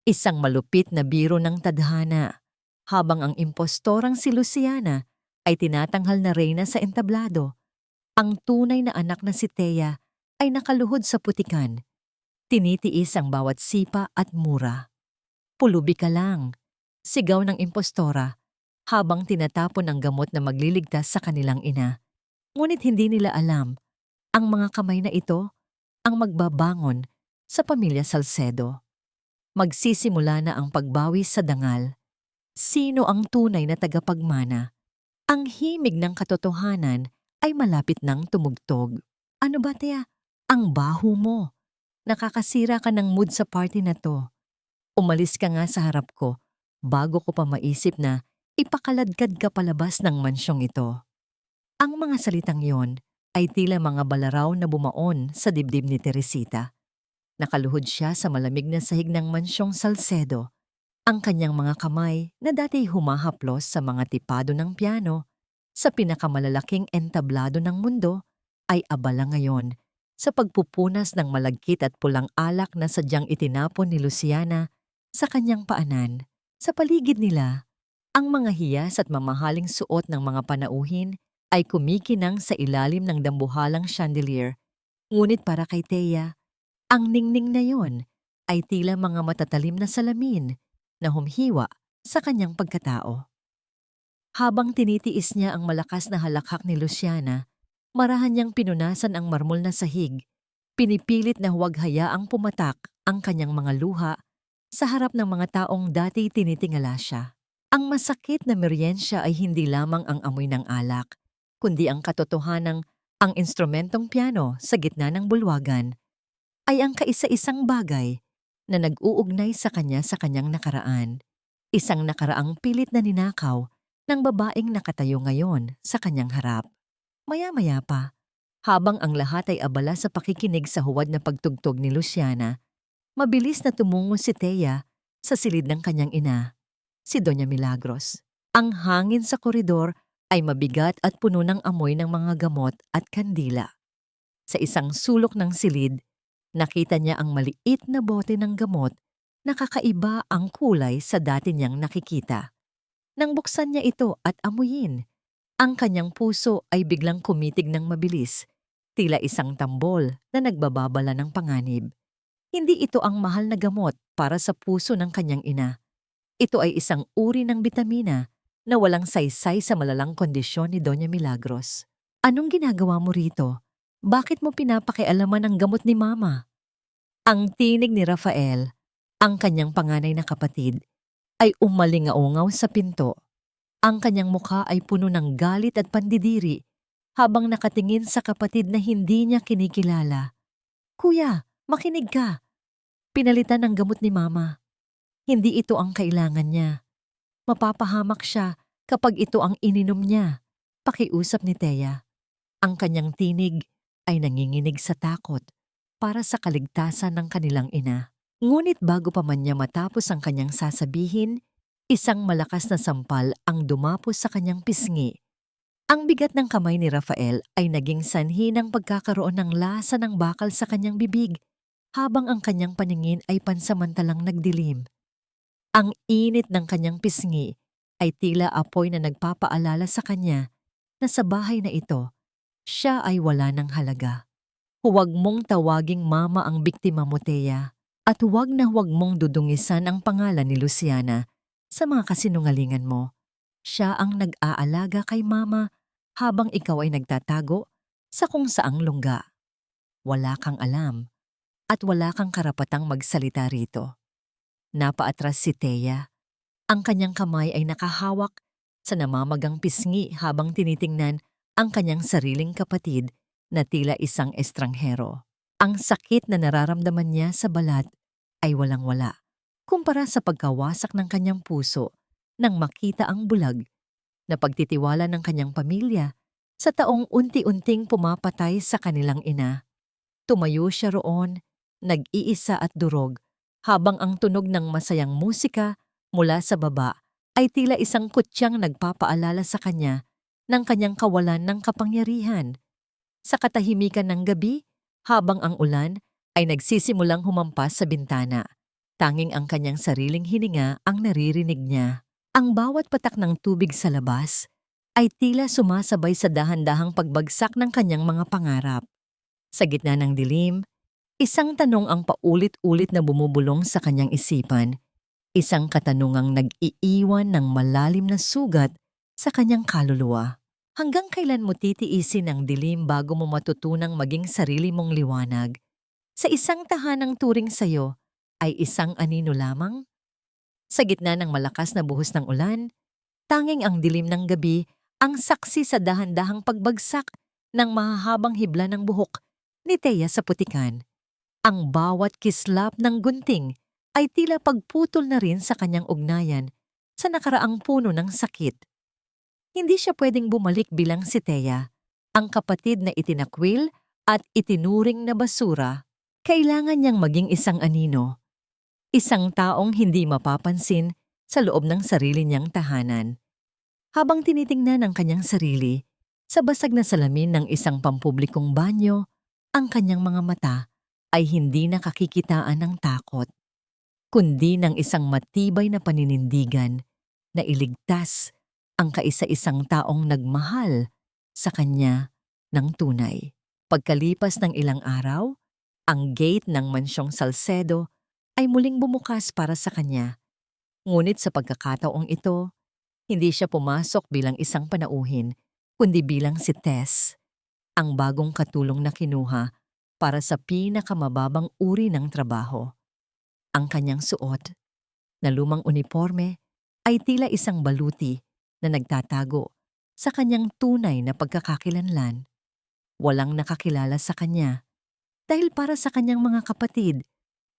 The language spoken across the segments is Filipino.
Isang malupit na biro ng tadhana, habang ang impostorang si Luciana ay tinatanghal na reyna sa entablado. Ang tunay na anak na si Thea ay nakaluhod sa putikan. Tinitiis ang bawat sipa at mura. Pulubi ka lang, sigaw ng impostora habang tinatapon ang gamot na magliligtas sa kanilang ina. Ngunit hindi nila alam, ang mga kamay na ito ang magbabangon sa pamilya Salcedo. Magsisimula na ang pagbawi sa dangal. Sino ang tunay na tagapagmana? Ang himig ng katotohanan ay malapit nang tumugtog. Ano ba, Tia? Ang baho mo. Nakakasira ka ng mood sa party na to. Umalis ka nga sa harap ko bago ko pa maisip na ipakaladkad ka palabas ng mansyong ito. Ang mga salitang yon ay tila mga balaraw na bumaon sa dibdib ni Teresita. Nakaluhod siya sa malamig na sahig ng mansyong Salcedo. Ang kanyang mga kamay na dati humahaplos sa mga tipado ng piano sa pinakamalalaking entablado ng mundo ay abala ngayon sa pagpupunas ng malagkit at pulang alak na sadyang itinapon ni Luciana sa kanyang paanan. Sa paligid nila, ang mga hiyas at mamahaling suot ng mga panauhin ay kumikinang sa ilalim ng dambuhalang chandelier. Ngunit para kay Thea, ang ningning na yon ay tila mga matatalim na salamin na humhiwa sa kanyang pagkatao. Habang tinitiis niya ang malakas na halakhak ni Luciana, marahan niyang pinunasan ang marmol na sahig. Pinipilit na huwag hayaang pumatak ang kanyang mga luha sa harap ng mga taong dati tinitingala siya. Ang masakit na meryensya ay hindi lamang ang amoy ng alak, kundi ang katotohanang ang instrumentong piano sa gitna ng bulwagan ay ang kaisa-isang bagay na nag-uugnay sa kanyang nakaraan. Isang nakaraang pilit na ninakaw ng babaeng nakatayo ngayon sa kanyang harap. Maya-maya pa, habang ang lahat ay abala sa pakikinig sa huwad na pagtugtog ni Luciana, mabilis na tumungo si Thea sa silid ng kanyang ina, si Doña Milagros. Ang hangin sa koridor ay mabigat at puno ng amoy ng mga gamot at kandila. Sa isang sulok ng silid, nakita niya ang maliit na bote ng gamot na kakaiba ang kulay sa dati niyang nakikita. Nang buksan niya ito at amuyin, ang kanyang puso ay biglang kumitig ng mabilis, tila isang tambol na nagbababala ng panganib. Hindi ito ang mahal na gamot para sa puso ng kanyang ina. Ito ay isang uri ng bitamina na walang saysay sa malalang kondisyon ni Doña Milagros. Anong ginagawa mo rito? Bakit mo pinapakialaman ang gamot ni Mama? Ang tinig ni Rafael, ang kanyang panganay na kapatid, ay umalingaungaw sa pinto. Ang kanyang mukha ay puno ng galit at pandidiri habang nakatingin sa kapatid na hindi niya kinikilala. Kuya, makinig ka. Pinalitan ng gamot ni Mama. Hindi ito ang kailangan niya. Mapapahamak siya kapag ito ang ininom niya. Pakiusap ni Thea. Ang kanyang tinig ay nanginginig sa takot para sa kaligtasan ng kanilang ina. Ngunit bago pa man niya matapos ang kanyang sasabihin, isang malakas na sampal ang dumapos sa kanyang pisngi. Ang bigat ng kamay ni Rafael ay naging sanhi ng pagkakaroon ng lasa ng bakal sa kanyang bibig, habang ang kanyang paningin ay pansamantalang nagdilim. Ang init ng kanyang pisngi ay tila apoy na nagpapaalala sa kanya na sa bahay na ito, siya ay wala ng halaga. Huwag mong tawaging Mama ang biktima mo, Thea. At huwag na huwag mong dudungisan ang pangalan ni Luciana sa mga kasinungalingan mo. Siya ang nag-aalaga kay Mama habang ikaw ay nagtatago sa kung saang lungga. Wala kang alam at wala kang karapatang magsalita rito. Napaatras si Thea. Ang kanyang kamay ay nakahawak sa namamagang pisngi habang tinitingnan ang kanyang sariling kapatid na tila isang estranghero. Ang sakit na nararamdaman niya sa balat ay walang-wala kumpara sa pagkawasak ng kanyang puso nang makita ang bulag na pagtitiwala ng kanyang pamilya sa taong unti-unting pumapatay sa kanilang ina. Tumayo siya roon, nag-iisa at durog, habang ang tunog ng masayang musika mula sa baba ay tila isang kutyang nagpapaalala sa kanya ng kanyang kawalan ng kapangyarihan. Sa katahimikan ng gabi, habang ang ulan ay nagsisimulang humampas sa bintana, Tanging ang kanyang sariling hininga ang naririnig niya. Ang bawat patak ng tubig sa labas ay tila sumasabay sa dahan-dahang pagbagsak ng kanyang mga pangarap. Sa gitna ng dilim, isang tanong ang paulit-ulit na bumubulong sa kanyang isipan. Isang katanungang nag-iiwan ng malalim na sugat sa kanyang kaluluwa. Hanggang kailan mo titiisin ang dilim bago mo matutunang maging sarili mong liwanag? Sa isang tahanang turing sa'yo ay isang anino lamang? Sa gitna ng malakas na buhos ng ulan, tanging ang dilim ng gabi ang saksi sa dahan-dahang pagbagsak ng mahahabang hibla ng buhok ni Thea sa putikan. Ang bawat kislap ng gunting ay tila pagputol na rin sa kanyang ugnayan sa nakaraang puno ng sakit. Hindi siya pwedeng bumalik bilang si Thea, ang kapatid na itinakwil at itinuring na basura. Kailangan niyang maging isang anino, isang taong hindi mapapansin sa loob ng sarili niyang tahanan. Habang tinitingnan ang kanyang sarili, sa basag na salamin ng isang pampublikong banyo, ang kanyang mga mata ay hindi nakakikitaan ng takot, kundi ng isang matibay na paninindigan na iligtas ang kaisa-isang taong nagmahal sa kanya ng tunay. Pagkalipas ng ilang araw, ang gate ng mansyong Salcedo ay muling bumukas para sa kanya. Ngunit sa pagkakataong ito, hindi siya pumasok bilang isang panauhin, kundi bilang si Tess, ang bagong katulong na kinuha para sa pinakamababang uri ng trabaho. Ang kanyang suot na lumang uniforme ay tila isang baluti na nagtatago sa kanyang tunay na pagkakakilanlan. Walang nakakilala sa kanya dahil para sa kanyang mga kapatid,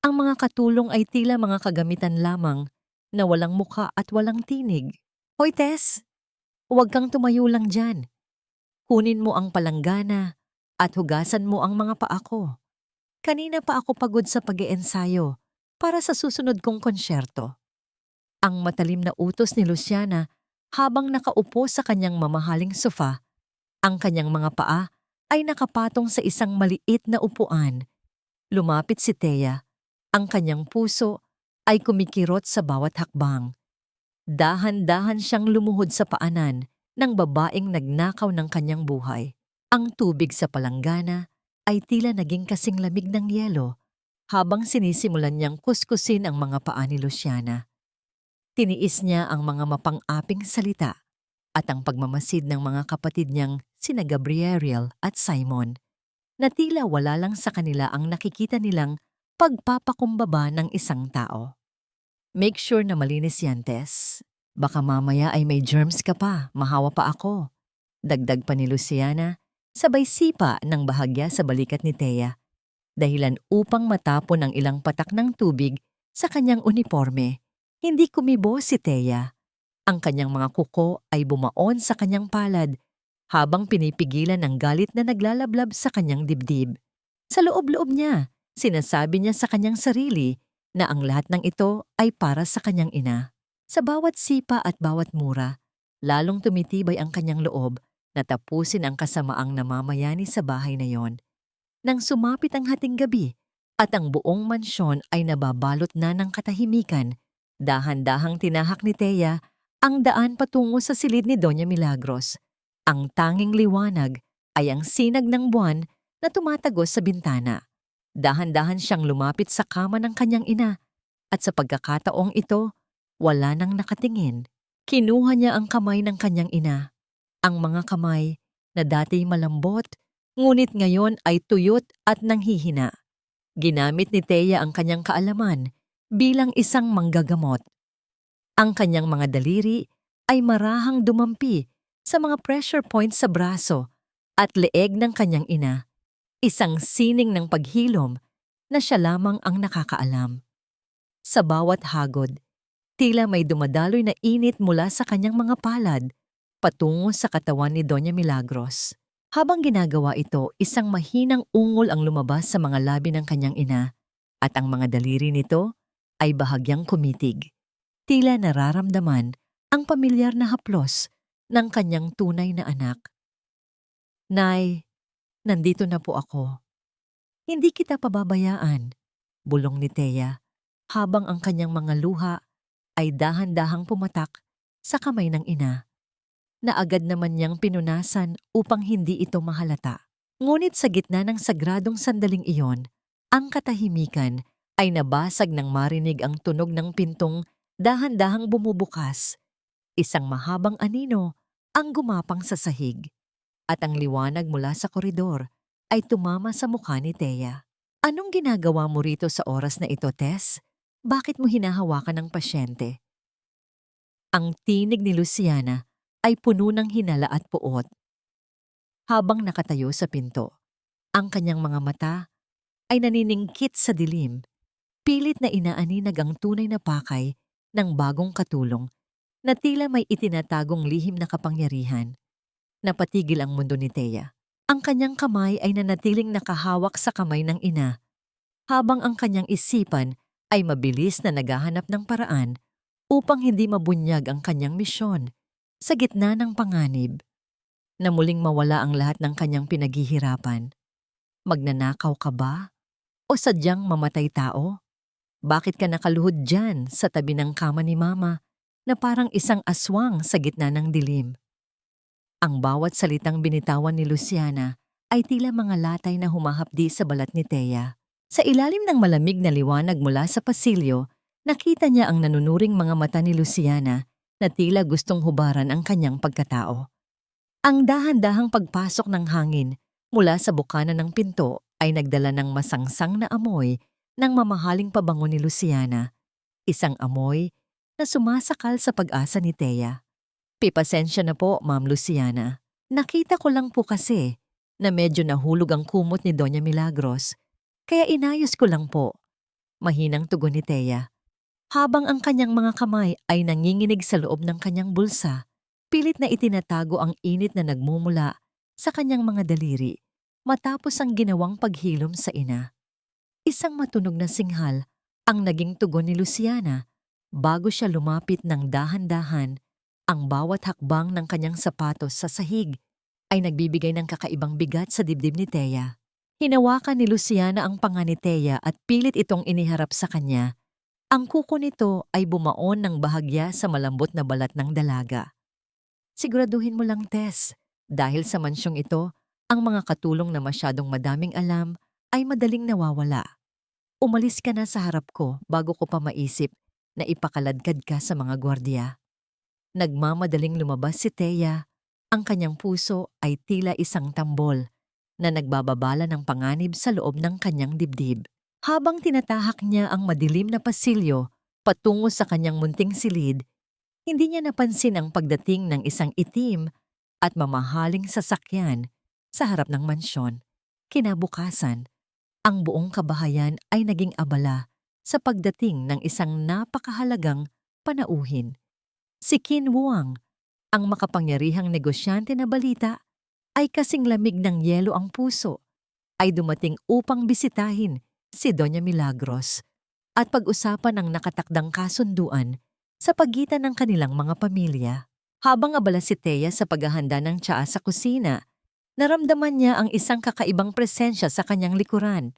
ang mga katulong ay tila mga kagamitan lamang na walang muka at walang tinig. Hoy Tess, huwag kang tumayo lang dyan. Kunin mo ang palanggana at hugasan mo ang mga paa ko. Kanina pa ako pagod sa pag-iensayo para sa susunod kong konsyerto. Ang matalim na utos ni Luciana habang nakaupo sa kanyang mamahaling sofa, ang kanyang mga paa ay nakapatong sa isang maliit na upuan. Lumapit si Thea, ang kanyang puso ay kumikirot sa bawat hakbang. Dahan-dahan siyang lumuhod sa paanan ng babaeng nagnakaw ng kanyang buhay. Ang tubig sa palanggana ay tila naging kasing lamig ng yelo habang sinisimulan niyang kuskusin ang mga paa ni Luciana. Tiniis niya ang mga mapang-aping salita at ang pagmamasid ng mga kapatid niyang sina Gabriel at Simon, na tila wala lang sa kanila ang nakikita nilang pagpapakumbaba ng isang tao. Make sure na malinis yan, Tess. Baka mamaya ay may germs ka pa, mahawa pa ako. Dagdag pa ni Luciana, sabay sipa ng bahagya sa balikat ni Thea, dahilan upang matapon ang ilang patak ng tubig sa kanyang uniforme. Hindi kumibo si Thea. Ang kanyang mga kuko ay bumaon sa kanyang palad habang pinipigilan ng galit na naglalablab sa kanyang dibdib. Sa loob-loob niya, sinasabi niya sa kanyang sarili na ang lahat ng ito ay para sa kanyang ina. Sa bawat sipa at bawat mura, lalong tumitibay ang kanyang loob na tapusin ang kasamaang namamayani sa bahay na yon. Nang sumapit ang hating gabi at ang buong mansyon ay nababalot na ng katahimikan, dahan-dahang tinahak ni Thea ang daan patungo sa silid ni Doña Milagros. Ang tanging liwanag ay ang sinag ng buwan na tumatagos sa bintana. Dahan-dahan siyang lumapit sa kama ng kanyang ina at sa pagkakataong ito, wala nang nakatingin. Kinuha niya ang kamay ng kanyang ina. Ang mga kamay na dati malambot, ngunit ngayon ay tuyot at nanghihina. Ginamit ni Thea ang kanyang kaalaman bilang isang manggagamot. Ang kanyang mga daliri ay marahang dumampi sa mga pressure points sa braso at leeg ng kanyang ina. Isang sining ng paghilom na siya lamang ang nakakaalam. Sa bawat hagod, tila may dumadaloy na init mula sa kanyang mga palad patungo sa katawan ni Doña Milagros. Habang ginagawa ito, isang mahinang ungol ang lumabas sa mga labi ng kanyang ina at ang mga daliri nito ay bahagyang kumitig. Tila nararamdaman ang pamilyar na haplos ng kanyang tunay na anak. Nay, nandito na po ako. Hindi kita pababayaan, bulong ni Thea habang ang kanyang mga luha ay dahan-dahang pumatak sa kamay ng ina, na agad naman niyang pinunasan upang hindi ito mahalata. Ngunit sa gitna ng sagradong sandaling iyon, ang katahimikan ay nabasag nang marinig ang tunog ng pintong dahan-dahang bumubukas. Isang mahabang anino ang gumapang sa sahig, at ang liwanag mula sa koridor ay tumama sa mukha ni Thea. Anong ginagawa mo rito sa oras na ito, Tess? Bakit mo hinahawakan ng pasyente? Ang tinig ni Luciana ay puno ng hinala at puot. Habang nakatayo sa pinto, ang kanyang mga mata ay naniningkit sa dilim, pilit na inaaninag ang tunay na pakay ng bagong katulong na tila may itinatagong lihim na kapangyarihan. Napatigil ang mundo ni Thea. Ang kanyang kamay ay nanatiling nakahawak sa kamay ng ina, habang ang kanyang isipan ay mabilis na naghahanap ng paraan upang hindi mabunyag ang kanyang misyon sa gitna ng panganib, na muling mawala ang lahat ng kanyang pinaghihirapan. Magnanakaw ka ba? O sadyang mamatay tao? Bakit ka nakaluhod dyan sa tabi ng kama ni Mama na parang isang aswang sa gitna ng dilim? Ang bawat salitang binitawan ni Luciana ay tila mga latay na humahapdi sa balat ni Thea. Sa ilalim ng malamig na liwanag mula sa pasilyo, nakita niya ang nanunuring mga mata ni Luciana na tila gustong hubaran ang kanyang pagkatao. Ang dahan-dahang pagpasok ng hangin mula sa bukana ng pinto ay nagdala ng masangsang na amoy ng mamahaling pabango ni Luciana, isang amoy na sumasakal sa pag-asa ni Thea. Pasensya na po, Ma'am Luciana. Nakita ko lang po kasi na medyo nahulog ang kumot ni Doña Milagros, kaya inayos ko lang po. Mahinang tugon ni Thea, habang ang kanyang mga kamay ay nanginginig sa loob ng kanyang bulsa, pilit na itinatago ang init na nagmumula sa kanyang mga daliri matapos ang ginawang paghilom sa ina. Isang matunog na singhal ang naging tugon ni Luciana bago siya lumapit ng dahan-dahan. Ang bawat hakbang ng kanyang sapatos sa sahig ay nagbibigay ng kakaibang bigat sa dibdib ni Thea. Hinawakan ni Luciana ang panga ni Thea at pilit itong iniharap sa kanya. Ang kuko nito ay bumaon ng bahagya sa malambot na balat ng dalaga. Siguraduhin mo lang, Tess, dahil sa mansyong ito, ang mga katulong na masyadong madaming alam ay madaling nawawala. Umalis ka na sa harap ko bago ko pa maisip na ipakaladkad ka sa mga gwardiya. Nagmamadaling lumabas si Thea, ang kanyang puso ay tila isang tambol na nagbababala ng panganib sa loob ng kanyang dibdib. Habang tinatahak niya ang madilim na pasilyo patungo sa kanyang munting silid, hindi niya napansin ang pagdating ng isang itim at mamahaling sasakyan sa harap ng mansyon. Kinabukasan, ang buong kabahayan ay naging abala sa pagdating ng isang napakahalagang panauhin. Si Qin Wang, ang makapangyarihang negosyante na balita, ay kasing lamig ng yelo ang puso, ay dumating upang bisitahin si Doña Milagros at pag-usapan ang nakatakdang kasunduan sa pagitan ng kanilang mga pamilya. Habang abala si Thea sa paghahanda ng tsaa sa kusina, naramdaman niya ang isang kakaibang presensya sa kanyang likuran.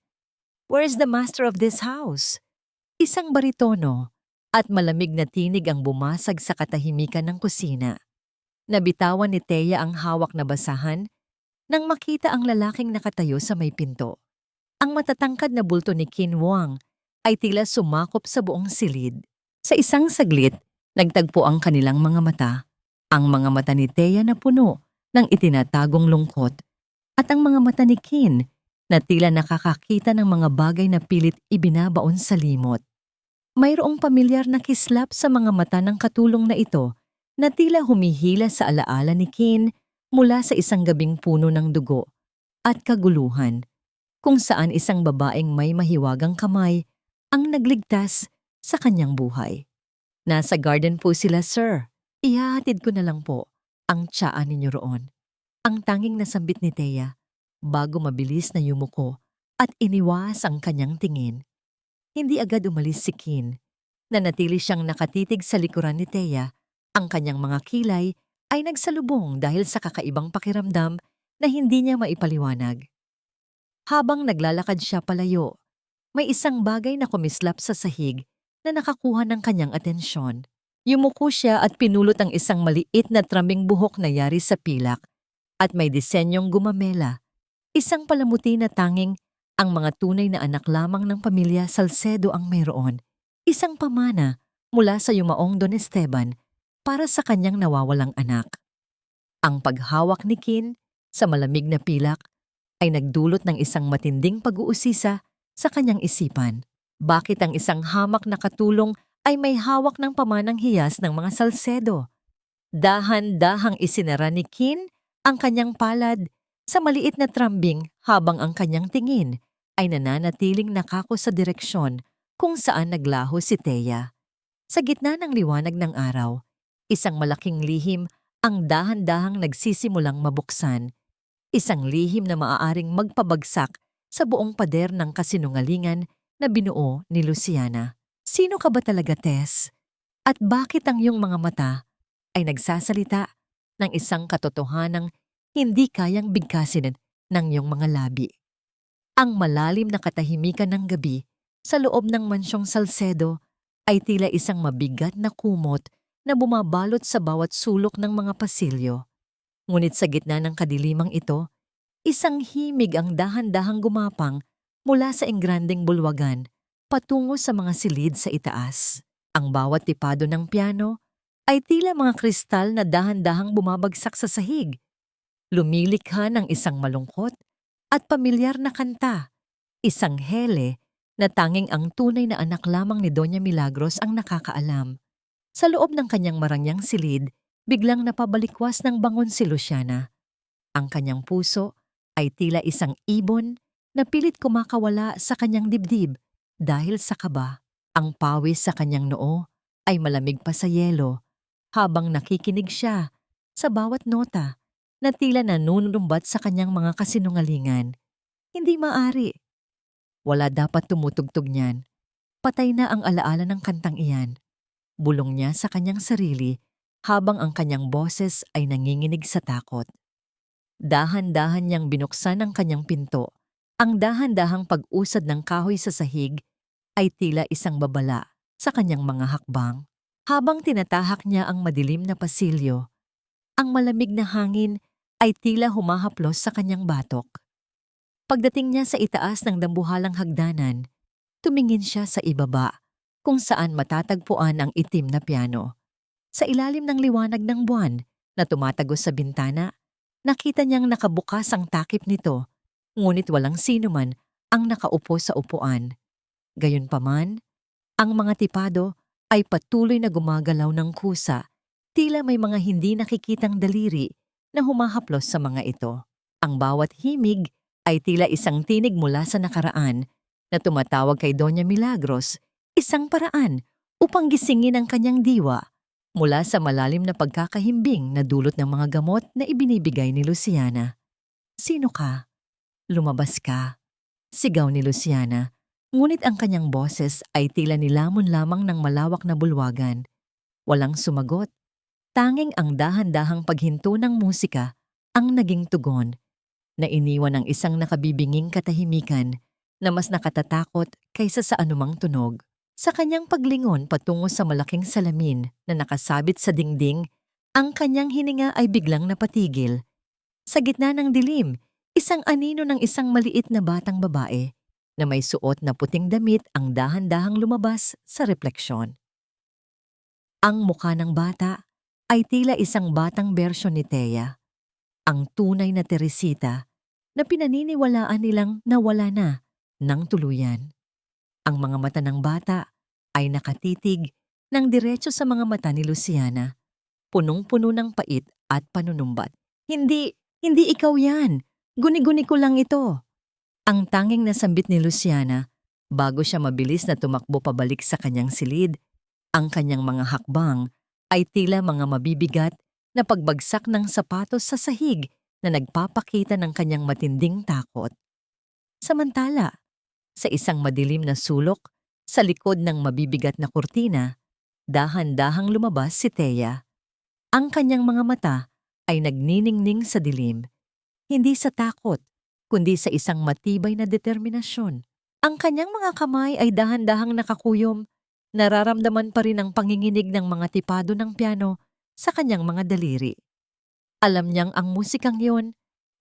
"Where is the master of this house?" Isang baritono at malamig na tinig ang bumasag sa katahimikan ng kusina. Nabitawan ni Thea ang hawak na basahan nang makita ang lalaking nakatayo sa may pinto. Ang matatangkad na bulto ni Qin Wang ay tila sumakop sa buong silid. Sa isang saglit, nagtagpo ang kanilang mga mata. Ang mga mata ni Thea na puno ng itinatagong lungkot at ang mga mata ni Qin na tila nakakakita ng mga bagay na pilit ibinabaon sa limot. Mayroong pamilyar na kislap sa mga mata ng katulong na ito na tila humihila sa alaala ni Qin mula sa isang gabing puno ng dugo at kaguluhan, kung saan isang babaeng may mahiwagang kamay ang nagligtas sa kanyang buhay. "Nasa garden po sila, sir. Ihahatid ko na lang po ang tsaa ninyo roon." Ang tanging nasambit ni Thea bago mabilis na yumuko at iniwas ang kanyang tingin. Hindi agad umalis si Qin. Nanatili siyang nakatitig sa likuran ni Thea. Ang kanyang mga kilay ay nagsalubong dahil sa kakaibang pakiramdam na hindi niya maipaliwanag. Habang naglalakad siya palayo, may isang bagay na kumislap sa sahig na nakakuha ng kanyang atensyon. Yumuko siya at pinulot ang isang maliit na traming buhok na yari sa pilak at may disenyong gumamela. Isang palamuti na tanging ang mga tunay na anak lamang ng pamilya Salcedo ang mayroon. Isang pamana mula sa yumaong Don Esteban para sa kanyang nawawalang anak. Ang paghawak ni Kin sa malamig na pilak ay nagdulot ng isang matinding pag-uusisa sa kanyang isipan. Bakit ang isang hamak na katulong ay may hawak ng pamanang hiyas ng mga Salcedo? Dahan-dahang isinara ni Kin ang kanyang palad sa maliit na trambing habang ang kanyang tingin ay nananatiling nakako sa direksyon kung saan naglaho si Thea. Sa gitna ng liwanag ng araw, isang malaking lihim ang dahan-dahang nagsisimulang mabuksan. Isang lihim na maaaring magpabagsak sa buong pader ng kasinungalingan na binuo ni Luciana. Sino ka ba talaga, Tess? At bakit ang iyong mga mata ay nagsasalita ng isang katotohanang hindi kayang bigkasin ng iyong mga labi? Ang malalim na katahimikan ng gabi sa loob ng mansyong Salcedo ay tila isang mabigat na kumot na bumabalot sa bawat sulok ng mga pasilyo. Ngunit sa gitna ng kadilimang ito, isang himig ang dahan-dahang gumapang mula sa engrandeng bulwagan patungo sa mga silid sa itaas. Ang bawat tipado ng piano ay tila mga kristal na dahan-dahang bumabagsak sa sahig. Lumilikha ng isang malungkot at pamilyar na kanta, isang hele na tanging ang tunay na anak lamang ni Doña Milagros ang nakakaalam. Sa loob ng kanyang marangyang silid, biglang napabalikwas ng bangon si Luciana. Ang kanyang puso ay tila isang ibon na pilit kumakawala sa kanyang dibdib dahil sa kaba. Ang pawis sa kanyang noo ay malamig pa sa yelo habang nakikinig siya sa bawat nota na tila nanunumbat sa kanyang mga kasinungalingan. Hindi maari. Wala dapat tumutugtog niyan. Patay na ang alaala ng kantang iyan. Bulong niya sa kanyang sarili habang ang kanyang boses ay nanginginig sa takot. Dahan-dahan niyang binuksan ang kanyang pinto. Ang dahan-dahang pag-usad ng kahoy sa sahig ay tila isang babala sa kanyang mga hakbang. Habang tinatahak niya ang madilim na pasilyo, ang malamig na hangin ay tila humahaplos sa kanyang batok. Pagdating niya sa itaas ng dambuhalang hagdanan, tumingin siya sa ibaba kung saan matatagpuan ang itim na piano. Sa ilalim ng liwanag ng buwan na tumatagos sa bintana, nakita niyang nakabukas ang takip nito, ngunit walang sino man ang nakaupo sa upuan. Gayunpaman, ang mga tipado ay patuloy na gumagalaw ng kusa, tila may mga hindi nakikitang daliri na humahaplos sa mga ito. Ang bawat himig ay tila isang tinig mula sa nakaraan na tumatawag kay Doña Milagros, isang paraan upang gisingin ang kanyang diwa mula sa malalim na pagkakahimbing na dulot ng mga gamot na ibinibigay ni Luciana. Sino ka? Lumabas ka. Sigaw ni Luciana. Ngunit ang kanyang boses ay tila nilamon lamang ng malawak na bulwagan. Walang sumagot. Tanging ang dahan-dahang paghinto ng musika ang naging tugon na iniwan ng isang nakabibinging katahimikan na mas nakatatakot kaysa sa anumang tunog. Sa kanyang paglingon patungo sa malaking salamin na nakasabit sa dingding, ang kanyang hininga ay biglang napatigil. Sa gitna ng dilim, isang anino ng isang maliit na batang babae na may suot na puting damit ang dahan-dahang lumabas sa refleksyon. Ang mukha ng bata ay tila isang batang bersyon ni Thea, ang tunay na Teresita na pinaniniwalaan nilang nawala na ng tuluyan. Ang mga mata ng bata ay nakatitig ng diretso sa mga mata ni Luciana, punong-puno ng pait at panunumbat. Hindi ikaw yan. Guni-guni ko lang ito. Ang tanging nasambit ni Luciana bago siya mabilis na tumakbo pabalik sa kanyang silid, ang kanyang mga hakbang ay tila mga mabibigat na pagbagsak ng sapatos sa sahig na nagpapakita ng kanyang matinding takot. Samantala, sa isang madilim na sulok, sa likod ng mabibigat na kurtina, dahan-dahang lumabas si Thea. Ang kanyang mga mata ay nagniningning sa dilim, hindi sa takot, kundi sa isang matibay na determinasyon. Ang kanyang mga kamay ay dahan-dahang nakakuyom, Nararamdaman pa rin ang panginginig ng mga tipado ng piano sa kanyang mga daliri. Alam niyang ang musikang yon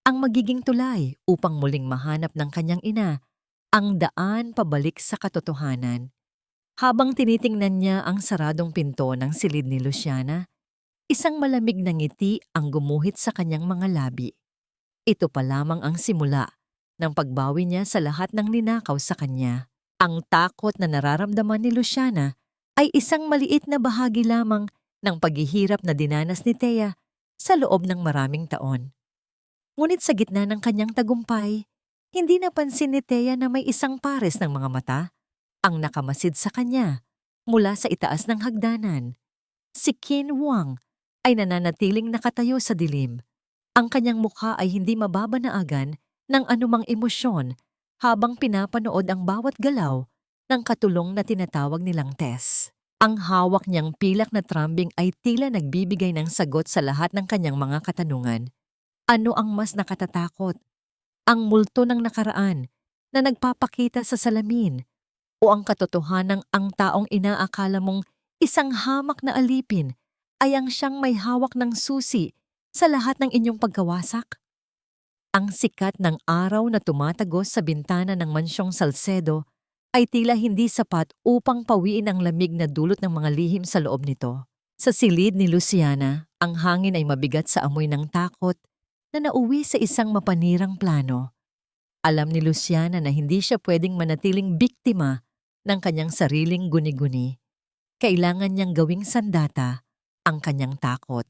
ang magiging tulay upang muling mahanap ng kanyang ina ang daan pabalik sa katotohanan. Habang tinitingnan niya ang saradong pinto ng silid ni Luciana, isang malamig na ngiti ang gumuhit sa kanyang mga labi. Ito pa lamang ang simula ng pagbawi niya sa lahat ng ninakaw sa kanya. Ang takot na nararamdaman ni Luciana ay isang maliit na bahagi lamang ng paghihirap na dinanas ni Thea sa loob ng maraming taon. Ngunit sa gitna ng kanyang tagumpay, hindi napansin ni Thea na may isang pares ng mga mata ang nakamasid sa kanya mula sa itaas ng hagdanan. Si Qin Huang ay nananatiling nakatayo sa dilim. Ang kanyang mukha ay hindi mababanaagan ng anumang emosyon habang pinapanood ang bawat galaw ng katulong na tinatawag nilang Tess. Ang hawak niyang pilak na trambing ay tila nagbibigay ng sagot sa lahat ng kanyang mga katanungan. Ano ang mas nakatatakot? Ang multo ng nakaraan na nagpapakita sa salamin o ang katotohanang ang taong inaakala mong isang hamak na alipin ay ang siyang may hawak ng susi sa lahat ng inyong pagkawasak? Ang sikat ng araw na tumatagos sa bintana ng mansyong Salcedo ay tila hindi sapat upang pawiin ang lamig na dulot ng mga lihim sa loob nito. Sa silid ni Luciana, ang hangin ay mabigat sa amoy ng takot na nauwi sa isang mapanirang plano. Alam ni Luciana na hindi siya pwedeng manatiling biktima ng kanyang sariling guni-guni. Kailangan niyang gawing sandata ang kanyang takot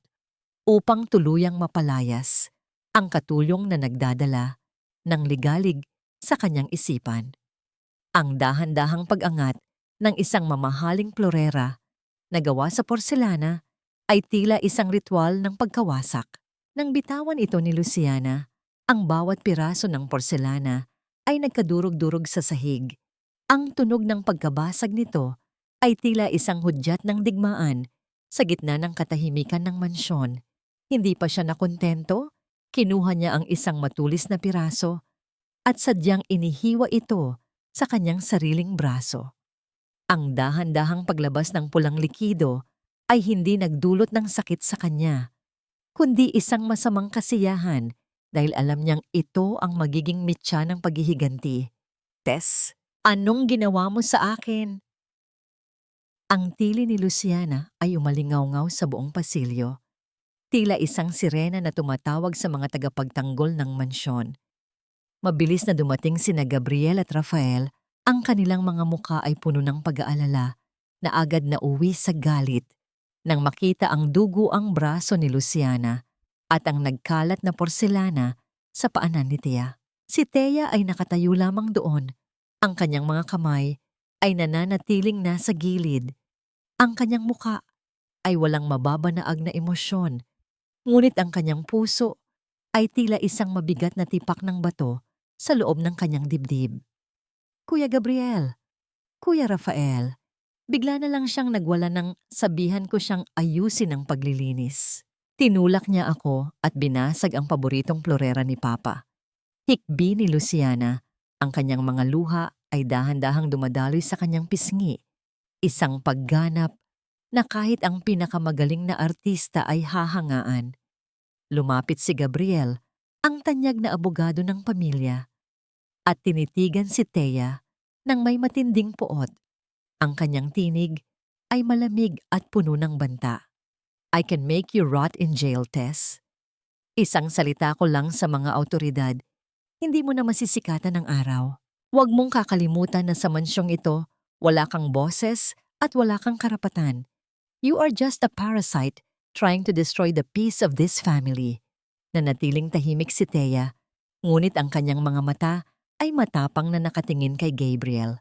upang tuluyang mapalayas ang katulong na nagdadala ng ligalig sa kanyang isipan. Ang dahan-dahang pag-angat ng isang mamahaling florera na gawa sa porselana ay tila isang ritual ng pagkawasak. Nang bitawan ito ni Luciana, ang bawat piraso ng porselana ay nagkadurog-durog sa sahig. Ang tunog ng pagkabasag nito ay tila isang hudyat ng digmaan sa gitna ng katahimikan ng mansyon. Hindi pa siya nakontento, kinuha niya ang isang matulis na piraso at sadyang inihiwa ito sa kanyang sariling braso. Ang dahan-dahang paglabas ng pulang likido ay hindi nagdulot ng sakit sa kanya, kundi isang masamang kasiyahan dahil alam niyang ito ang magiging mitya ng paghihiganti. Tess, anong ginawa mo sa akin? Ang tili ni Luciana ay umalingaw-ngaw sa buong pasilyo. Tila isang sirena na tumatawag sa mga tagapagtanggol ng mansyon. Mabilis na dumating sina Gabriel at Rafael, ang kanilang mga mukha ay puno ng pag-aalala na agad na uwi sa galit nang makita ang duguang braso ni Luciana at ang nagkalat na porselana sa paanan ni Thea. Si Thea ay nakatayo lamang doon. Ang kanyang mga kamay ay nananatiling nasa gilid. Ang kanyang mukha ay walang mababanaag na emosyon, ngunit ang kanyang puso ay tila isang mabigat na tipak ng bato sa loob ng kanyang dibdib. Kuya Gabriel, Kuya Rafael, bigla na lang siyang nagwala ng sabihan ko siyang ayusin ang paglilinis. Tinulak niya ako at binasag ang paboritong florera ni Papa. Hikbi ni Luciana, ang kanyang mga luha ay dahan-dahang dumadaloy sa kanyang pisngi. Isang pagganap na kahit ang pinakamagaling na artista ay hahangaan. Lumapit si Gabriel, ang tanyag na abogado ng pamilya, at tinitigan si Thea nang may matinding puot. Ang kanyang tinig ay malamig at puno ng banta. I can make you rot in jail, Tess. Isang salita ko lang sa mga awtoridad, hindi mo na masisikatan ng araw. Huwag mong kakalimutan na sa mansyong ito, wala kang boses at wala kang karapatan. You are just a parasite trying to destroy the peace of this family. Nanatiling tahimik si Thea, ngunit ang kanyang mga mata ay matapang na nakatingin kay Gabriel.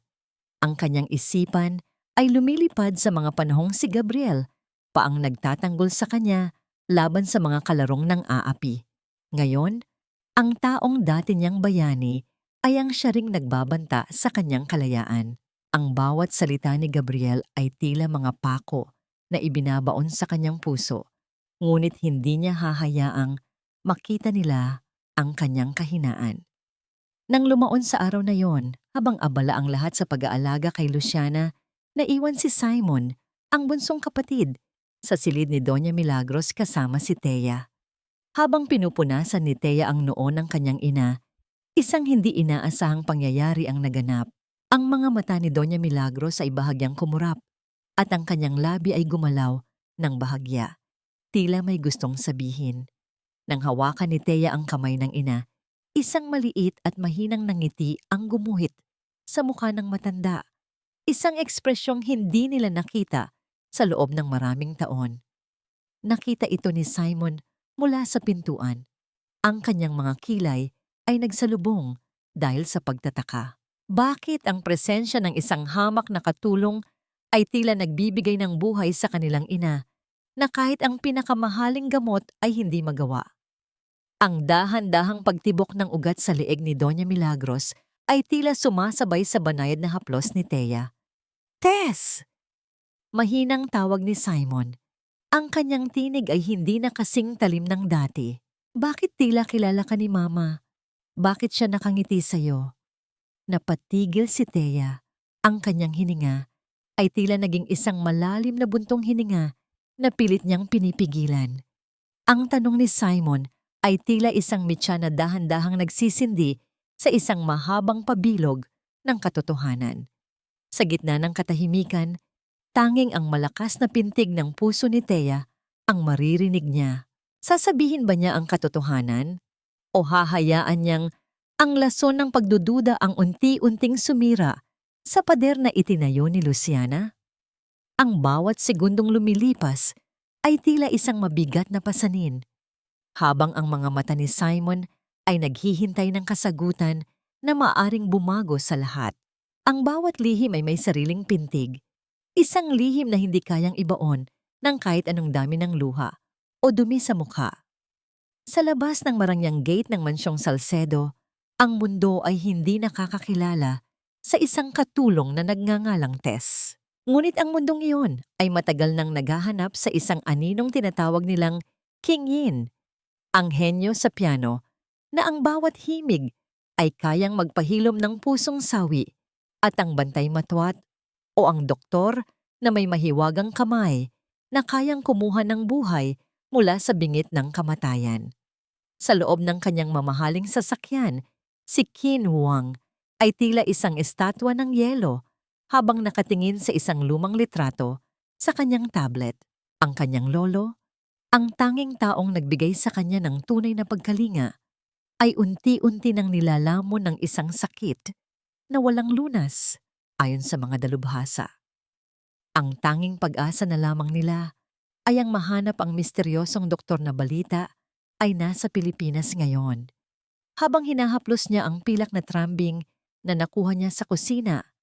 Ang kanyang isipan ay lumilipad sa mga panahong si Gabriel pa ang nagtatanggol sa kanya laban sa mga kalarong ng aapi. Ngayon, ang taong dati niyang bayani ay ang siya ring nagbabanta sa kanyang kalayaan. Ang bawat salita ni Gabriel ay tila mga pako na ibinabaon sa kanyang puso, ngunit hindi niya hahayaang makita nila ang kanyang kahinaan. Nang lumaon sa araw na yon, habang abala ang lahat sa pag-aalaga kay Luciana, Naiwan si Simon, ang bunsong kapatid, sa silid ni Doña Milagros kasama si Thea. Habang pinupunasan ni Thea ang noo ng kanyang ina, isang hindi inaasahang pangyayari ang naganap. Ang mga mata ni Doña Milagros ay bahagyang kumurap at ang kanyang labi ay gumalaw ng bahagya. Tila may gustong sabihin. Nang hawakan ni Thea ang kamay ng ina, isang maliit at mahinang ngiti ang gumuhit sa mukha ng matanda. Isang ekspresyong hindi nila nakita sa loob ng maraming taon. Nakita ito ni Simon mula sa pintuan. Ang kanyang mga kilay ay nagsalubong dahil sa pagtataka. Bakit ang presensya ng isang hamak na katulong ay tila nagbibigay ng buhay sa kanilang ina na kahit ang pinakamahaling gamot ay hindi magawa? Ang dahan-dahang pagtibok ng ugat sa leeg ni Doña Milagros ay tila sumasabay sa banayad na haplos ni Thea. "Tess!" Mahinang tawag ni Simon. Ang kanyang tinig ay hindi na kasing talim ng dati. "Bakit tila kilala ka ni Mama? Bakit siya nakangiti sa'yo?" Napatigil si Thea. Ang kanyang hininga ay tila naging isang malalim na buntong hininga na pilit niyang pinipigilan. Ang tanong ni Simon ay tila isang mitya na dahan-dahang nagsisindi sa isang mahabang pabilog ng katotohanan. Sa gitna ng katahimikan, tanging ang malakas na pintig ng puso ni Thea ang maririnig niya. Sasabihin ba niya ang katotohanan? O hahayaan niyang ang lason ng pagdududa ang unti-unting sumira sa pader na itinayo ni Luciana? Ang bawat segundong lumilipas ay tila isang mabigat na pasanin, habang ang mga mata ni Simon ay naghihintay ng kasagutan na maaring bumago sa lahat. Ang bawat lihim ay may sariling pintig, isang lihim na hindi kayang ibaon ng kahit anong dami ng luha o dumi sa mukha. Sa labas ng marangyang gate ng Mansyong Salcedo, ang mundo ay hindi nakakakilala sa isang katulong na nagngangalang Tess. Ngunit ang mundong iyon ay matagal nang naghahanap sa isang aninong tinatawag nilang King Yin, ang henyo sa piano na ang bawat himig ay kayang magpahilom ng pusong sawi, at ang bantay matwat o ang doktor na may mahiwagang kamay na kayang kumuha ng buhay mula sa bingit ng kamatayan. Sa loob ng kanyang mamahaling sasakyan, si Qin Huang ay tila isang estatwa ng yelo habang nakatingin sa isang lumang litrato sa kanyang tablet. Ang kanyang lolo, ang tanging taong nagbigay sa kanya ng tunay na pagkalinga, ay unti-unti nang nilalamon ng isang sakit na walang lunas ayon sa mga dalubhasa. Ang tanging pag-asa na lamang nila ay ang mahanap ang misteryosong doktor na balita ay nasa Pilipinas ngayon. Habang hinahaplos niya ang pilak na trambing na nakuha niya sa kusina,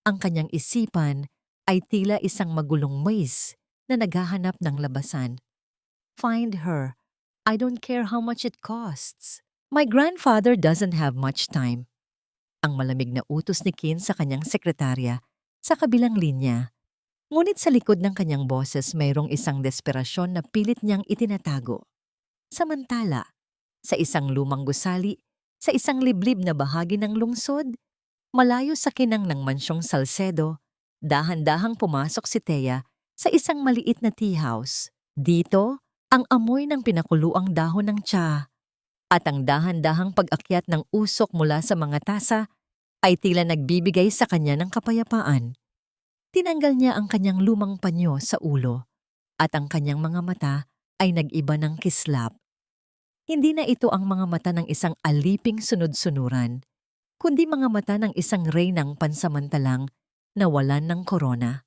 ang kanyang isipan ay tila isang magulong maze na naghahanap ng labasan. "Find her. I don't care how much it costs. My grandfather doesn't have much time." Ang malamig na utos ni Qin sa kanyang sekretarya sa kabilang linya. Ngunit sa likod ng kanyang boses mayroong isang desperasyon na pilit niyang itinatago. Samantala, sa isang lumang gusali, sa isang liblib na bahagi ng lungsod, malayo sa kinang ng Mansyong Salcedo, dahan-dahang pumasok si Thea sa isang maliit na tea house. Dito, ang amoy ng pinakuluang dahon ng tsa at ang dahan-dahang pag-akyat ng usok mula sa mga tasa ay tila nagbibigay sa kanya ng kapayapaan. Tinanggal niya ang kanyang lumang panyo sa ulo at ang kanyang mga mata ay nag-iba ng kislap. Hindi na ito ang mga mata ng isang aliping sunod-sunuran, kundi mga mata ng isang reynang pansamantalang nawalan ng korona.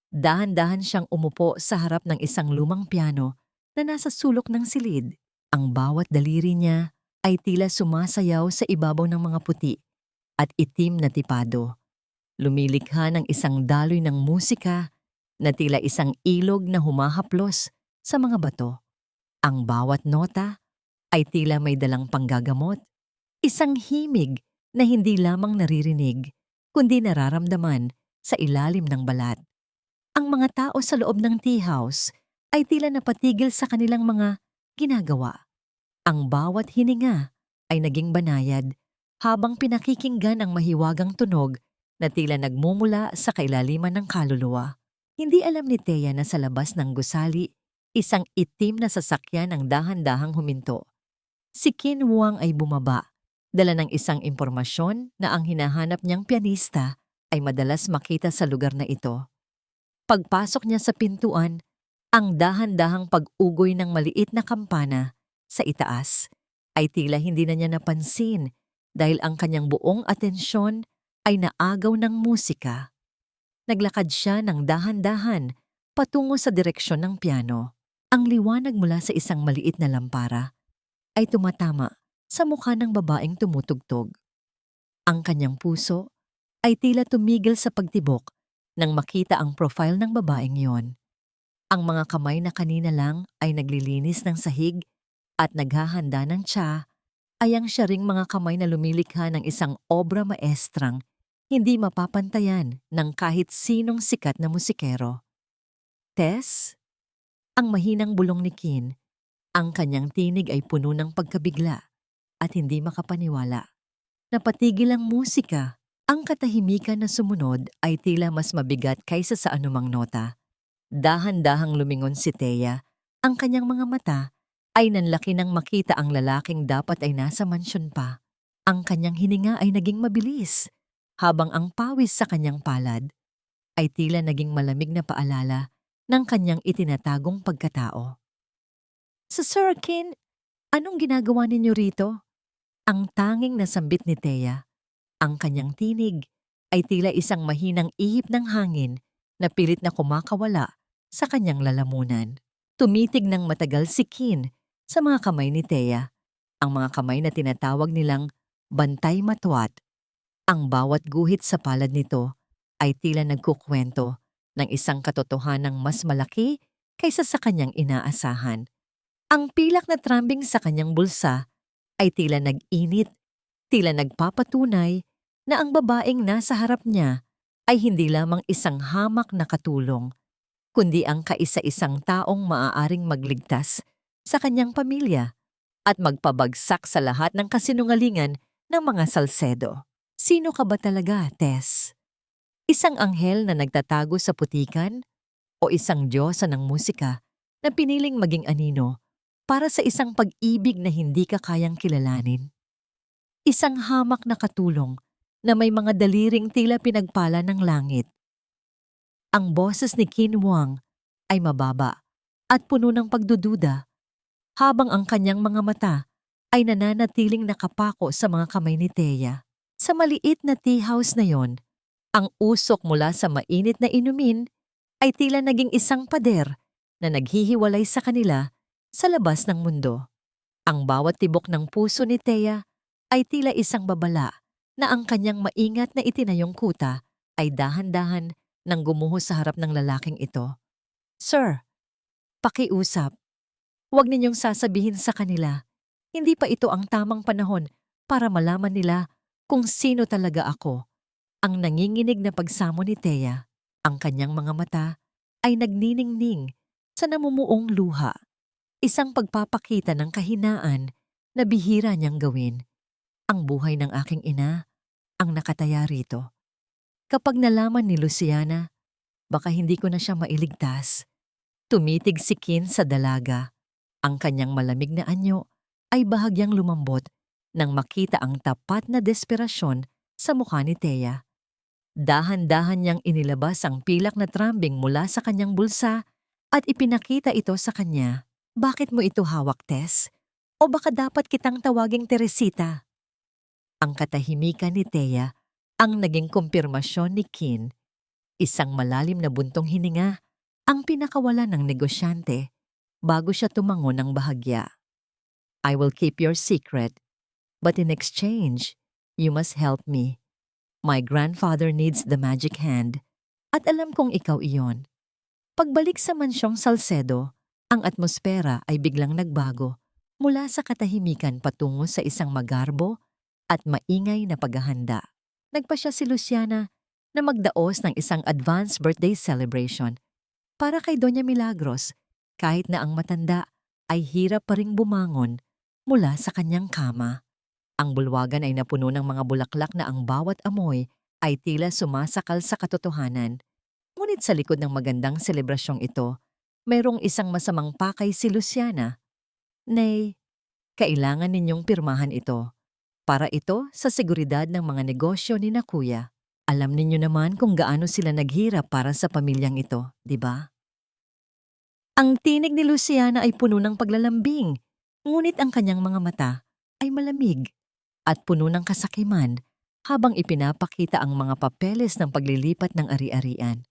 Dahan-dahan siyang umupo sa harap ng isang lumang piano na nasa sulok ng silid. Ang bawat daliri niya ay tila sumasayaw sa ibabaw ng mga puti at itim na tipado. Lumilikha ng isang daloy ng musika na tila isang ilog na humahaplos sa mga bato. Ang bawat nota ay tila may dalang panggagamot, isang himig na hindi lamang naririnig, kundi nararamdaman sa ilalim ng balat. Ang mga tao sa loob ng tea house ay tila napatigil sa kanilang mga ginagawa. Ang bawat hininga ay naging banayad habang pinakikinggan ang mahiwagang tunog na tila nagmumula sa kailaliman ng kaluluwa. Hindi alam ni Thea na sa labas ng gusali, isang itim na sasakyan ang dahan-dahang huminto. Si Qin Wang ay bumaba, dala ng isang impormasyon na ang hinahanap niyang pianista ay madalas makita sa lugar na ito. Pagpasok niya sa pintuan, ang dahan-dahang pag-ugoy ng maliit na kampana sa itaas ay tila hindi na niya napansin dahil ang kanyang buong atensyon ay naagaw ng musika. Naglakad siya ng dahan-dahan patungo sa direksyon ng piano. Ang liwanag mula sa isang maliit na lampara ay tumatama sa mukha ng babaeng tumutugtog. Ang kanyang puso ay tila tumigil sa pagtibok nang makita ang profile ng babaeng yon. Ang mga kamay na kanina lang ay naglilinis ng sahig at naghahanda ng tsa ay ang siya ring mga kamay na lumilikha ng isang obra maestrang hindi mapapantayan ng kahit sinong sikat na musikero. Tess? Ang mahinang bulong ni Qin, ang kanyang tinig ay puno ng pagkabigla at hindi makapaniwala. Napatigil ang musika. Ang katahimikan na sumunod ay tila mas mabigat kaysa sa anumang nota. Dahan-dahang lumingon si Thea. Ang kanyang mga mata ay nanlaki nang makita ang lalaking dapat ay nasa mansyon pa. Ang kanyang hininga ay naging mabilis, habang ang pawis sa kanyang palad ay tila naging malamig na paalala ng kanyang itinatagong pagkatao. Sa Sir Qin, anong ginagawa ninyo rito? Ang tanging nasambit ni Thea. Ang kanyang tinig ay tila isang mahinang ihip ng hangin na pilit na kumakawala sa kanyang lalamunan. Tumitig ng matagal si Qin sa mga kamay ni Thea, ang mga kamay na tinatawag nilang bantay matwat. Ang bawat guhit sa palad nito ay tila nagkukwento ng isang katotohanang mas malaki kaysa sa kanyang inaasahan. Ang pilak na trambing sa kanyang bulsa ay tila nag-init, tila nagpapatunay na ang babaeng nasa harap niya ay hindi lamang isang hamak na katulong, kundi ang kaisa-isang taong maaaring magligtas sa kanyang pamilya at magpabagsak sa lahat ng kasinungalingan ng mga Salcedo. Sino ka ba talaga, Tess? Isang anghel na nagtatago sa putikan o isang diyosa ng musika na piniling maging anino para sa isang pag-ibig na hindi ka kayang kilalanin? Isang hamak na katulong na may mga daliring tila pinagpala ng langit. Ang boses ni Qin Wang ay mababa at puno ng pagdududa, habang ang kanyang mga mata ay nananatiling nakapako sa mga kamay ni Thea. Sa maliit na tea house na yon, ang usok mula sa mainit na inumin ay tila naging isang pader na naghihiwalay sa kanila sa labas ng mundo. Ang bawat tibok ng puso ni Thea ay tila isang babala na ang kanyang maingat na itinayong kuta ay dahan-dahan nang gumuho sa harap ng lalaking ito. Sir, pakiusap. Huwag ninyong sasabihin sa kanila, hindi pa ito ang tamang panahon para malaman nila kung sino talaga ako. Ang nanginginig na pagsamo ni Thea, ang kanyang mga mata ay nagniningning sa namumuong luha. Isang pagpapakita ng kahinaan na bihira niyang gawin. Ang buhay ng aking ina ang nakataya rito. Kapag nalaman ni Luciana, baka hindi ko na siya mailigtas. Tumitig si Qin sa dalaga. Ang kanyang malamig na anyo ay bahagyang lumambot nang makita ang tapat na desperasyon sa mukha ni Thea. Dahan-dahan niyang inilabas ang pilak na trambing mula sa kanyang bulsa at ipinakita ito sa kanya. Bakit mo ito hawak, Tess? O baka dapat kitang tawaging Teresita? Ang katahimikan ni Thea ang naging kumpirmasyon ni Qin. Isang malalim na buntong hininga ang pinakawala ng negosyante bago siya tumango ng bahagya. I will keep your secret, but in exchange, you must help me. My grandfather needs the magic hand, at alam kong ikaw iyon. Pagbalik sa mansyong Salcedo, ang atmosfera ay biglang nagbago mula sa katahimikan patungo sa isang magarbo at maingay na paghahanda. Nagpasya si Luciana na magdaos ng isang advance birthday celebration para kay Doña Milagros, kahit na ang matanda ay hirap pa ring bumangon mula sa kanyang kama. Ang bulwagan ay napuno ng mga bulaklak na ang bawat amoy ay tila sumasakal sa katotohanan. Ngunit sa likod ng magandang selebrasyong ito, mayroong isang masamang pakay si Luciana. Nay, kailangan ninyong pirmahan ito. Para ito sa seguridad ng mga negosyo ni na kuya. Alam ninyo naman kung gaano sila naghirap para sa pamilyang ito, di ba? Ang tinig ni Luciana ay puno ng paglalambing, ngunit ang kanyang mga mata ay malamig at puno ng kasakiman habang ipinapakita ang mga papeles ng paglilipat ng ari-arian.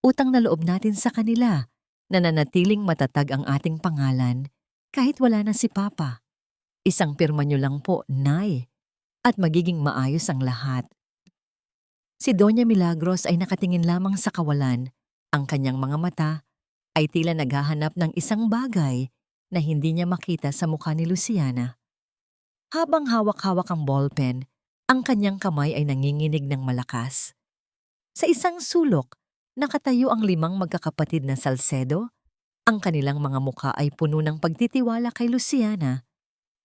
Utang na loob natin sa kanila na nanatiling matatag ang ating pangalan kahit wala na si Papa. Isang pirma nyo lang po, Nay, at magiging maayos ang lahat. Si Doña Milagros ay nakatingin lamang sa kawalan. Ang kanyang mga mata ay tila naghahanap ng isang bagay na hindi niya makita sa mukha ni Luciana. Habang hawak-hawak ang ballpen, ang kanyang kamay ay nanginginig ng malakas. Sa isang sulok, nakatayo ang 5 magkakapatid na Salcedo. Ang kanilang mga mukha ay puno ng pagtitiwala kay Luciana.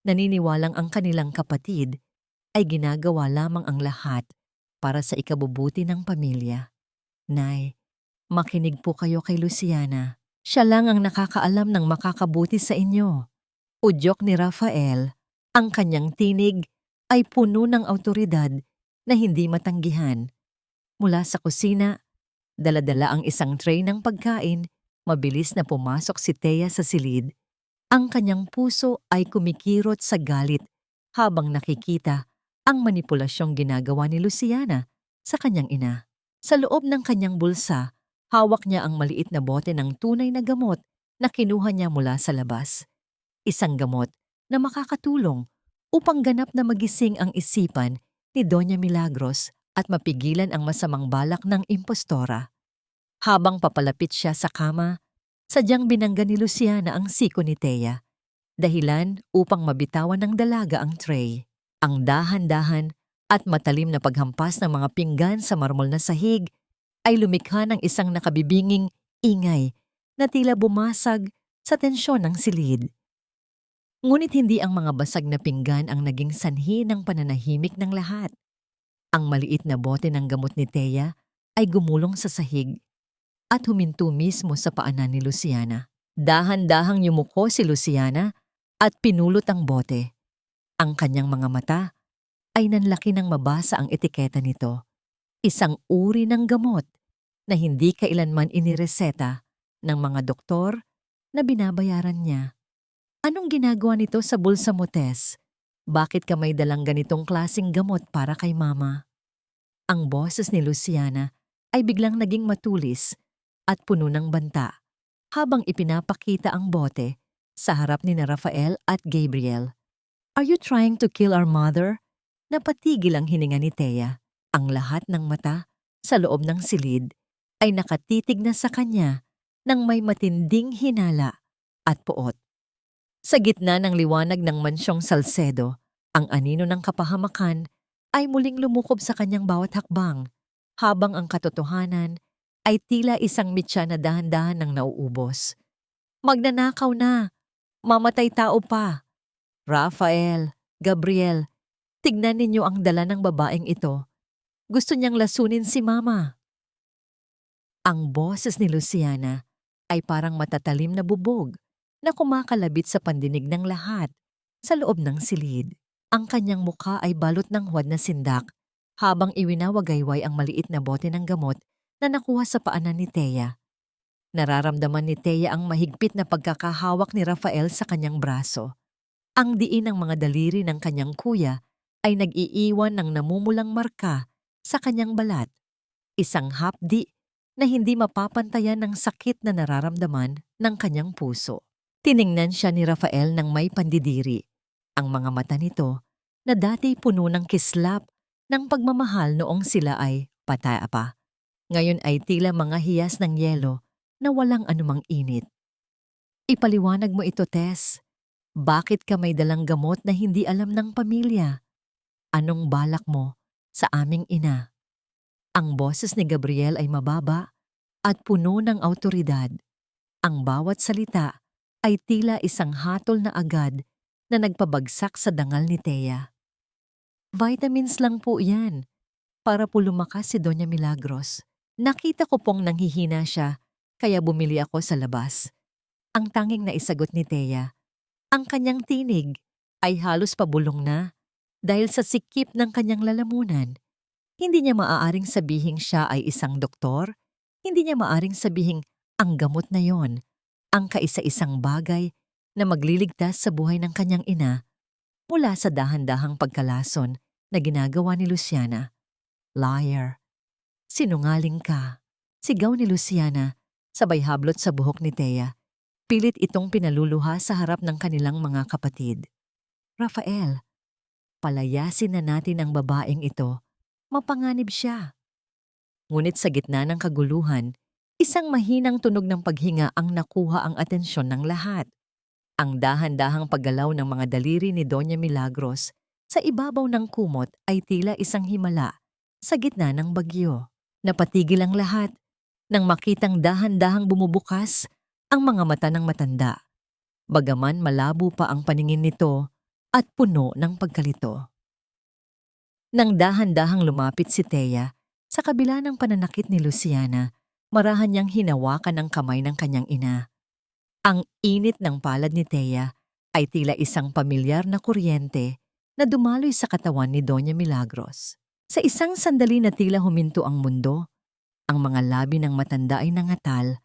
Naniniwalang ang kanilang kapatid ay ginagawa lamang ang lahat para sa ikabubuti ng pamilya. Nay, makinig po kayo kay Luciana. Siya lang ang nakakaalam ng makakabuti sa inyo. Udyok ni Rafael, ang kanyang tinig ay puno ng awtoridad na hindi matanggihan. Mula sa kusina, dala-dala ang isang tray ng pagkain, mabilis na pumasok si Thea sa silid. Ang kanyang puso ay kumikirot sa galit habang nakikita ang manipulasyong ginagawa ni Luciana sa kanyang ina. Sa loob ng kanyang bulsa, hawak niya ang maliit na bote ng tunay na gamot na kinuha niya mula sa labas. Isang gamot na makakatulong upang ganap na magising ang isipan ni Doña Milagros at mapigilan ang masamang balak ng impostora. Habang papalapit siya sa kama, sadyang binangga ni Luciana ang siko ni Thea, dahilan upang mabitawan ng dalaga ang tray. Ang dahan-dahan at matalim na paghampas ng mga pinggan sa marmol na sahig ay lumikha ng isang nakabibinging ingay na tila bumasag sa tensyon ng silid. Ngunit hindi ang mga basag na pinggan ang naging sanhi ng pananahimik ng lahat. Ang maliit na bote ng gamot ni Thea ay gumulong sa sahig at huminto mismo sa paanan ni Luciana. Dahan-dahang yumuko si Luciana at pinulot ang bote. Ang kanyang mga mata ay nanlaki nang mabasa ang etiketa nito. Isang uri ng gamot na hindi kailanman inireseta ng mga doktor na binabayaran niya. Anong ginagawa nito sa bulsa mo, Tess? Bakit ka may dalang ganitong klaseng gamot para kay Mama? Ang boses ni Luciana ay biglang naging matulis at puno ng banta habang ipinapakita ang bote sa harap ni na Rafael at Gabriel. Are you trying to kill our mother? Napatigil ang hininga ni Thea. Ang lahat ng mata sa loob ng silid ay nakatitig na sa kanya nang may matinding hinala at poot. Sa gitna ng liwanag ng mansyong Salcedo, ang anino ng kapahamakan ay muling lumukob sa kanyang bawat hakbang, habang ang katotohanan ay tila isang mitya na dahan-dahan ng nauubos. Magnanakaw na! Mamatay tao pa! Rafael, Gabriel, tignan ninyo ang dala ng babaeng ito. Gusto niyang lasunin si Mama. Ang boses ni Luciana ay parang matatalim na bubog na kumakalabit sa pandinig ng lahat sa loob ng silid. Ang kanyang mukha ay balot ng huwad na sindak habang iwinawagayway ang maliit na bote ng gamot na nakuha sa paanan ni Thea. Nararamdaman ni Thea ang mahigpit na pagkakahawak ni Rafael sa kanyang braso. Ang diin ng mga daliri ng kanyang kuya ay nag-iiwan ng namumulang marka sa kanyang balat. Isang hapdi na hindi mapapantayan ng sakit na nararamdaman ng kanyang puso. Tiningnan siya ni Rafael ng may pandidiri. Ang mga mata nito na dati puno ng kislap ng pagmamahal noong sila ay patay pa. Ngayon ay tila mga hiyas ng yelo na walang anumang init. Ipaliwanag mo ito, Tess. Bakit ka may dalang gamot na hindi alam ng pamilya? Anong balak mo sa aming ina? Ang boses ni Gabriel ay mababa at puno ng awtoridad. Ang bawat salita ay tila isang hatol na agad na nagpabagsak sa dangal ni Thea. Vitamins lang po yan. para po lumakas si Doña Milagros. Nakita ko pong nanghihina siya, kaya bumili ako sa labas. Ang tanging naisagot ni Thea, ang kanyang tinig ay halos pabulong na dahil sa sikip ng kanyang lalamunan. Hindi niya maaaring sabihing siya ay isang doktor, hindi niya maaaring sabihing ang gamot na yon ang kaisa-isang bagay na magliligtas sa buhay ng kanyang ina mula sa dahan-dahang pagkalason na ginagawa ni Luciana. Liar. Sinungaling ka. Sigaw ni Luciana, sabay hablot sa buhok ni Thea. Pilit itong pinaluluha sa harap ng kanilang mga kapatid. Rafael, palayasin na natin ang babaeng ito. Mapanganib siya. Ngunit sa gitna ng kaguluhan, isang mahinang tunog ng paghinga ang nakuha ang atensyon ng lahat. Ang dahan-dahang paggalaw ng mga daliri ni Doña Milagros sa ibabaw ng kumot ay tila isang himala sa gitna ng bagyo. Napatigil ang lahat nang makitang dahan-dahang bumubukas ang mga mata ng matanda. Bagaman malabo pa ang paningin nito at puno ng pagkalito. Nang dahan-dahang lumapit si Thea, sa kabila ng pananakit ni Luciana, marahan niyang hinawakan ang kamay ng kanyang ina. Ang init ng palad ni Thea ay tila isang pamilyar na kuryente na dumaloy sa katawan ni Doña Milagros. Sa isang sandali na tila huminto ang mundo, ang mga labi ng matanda ay nangatal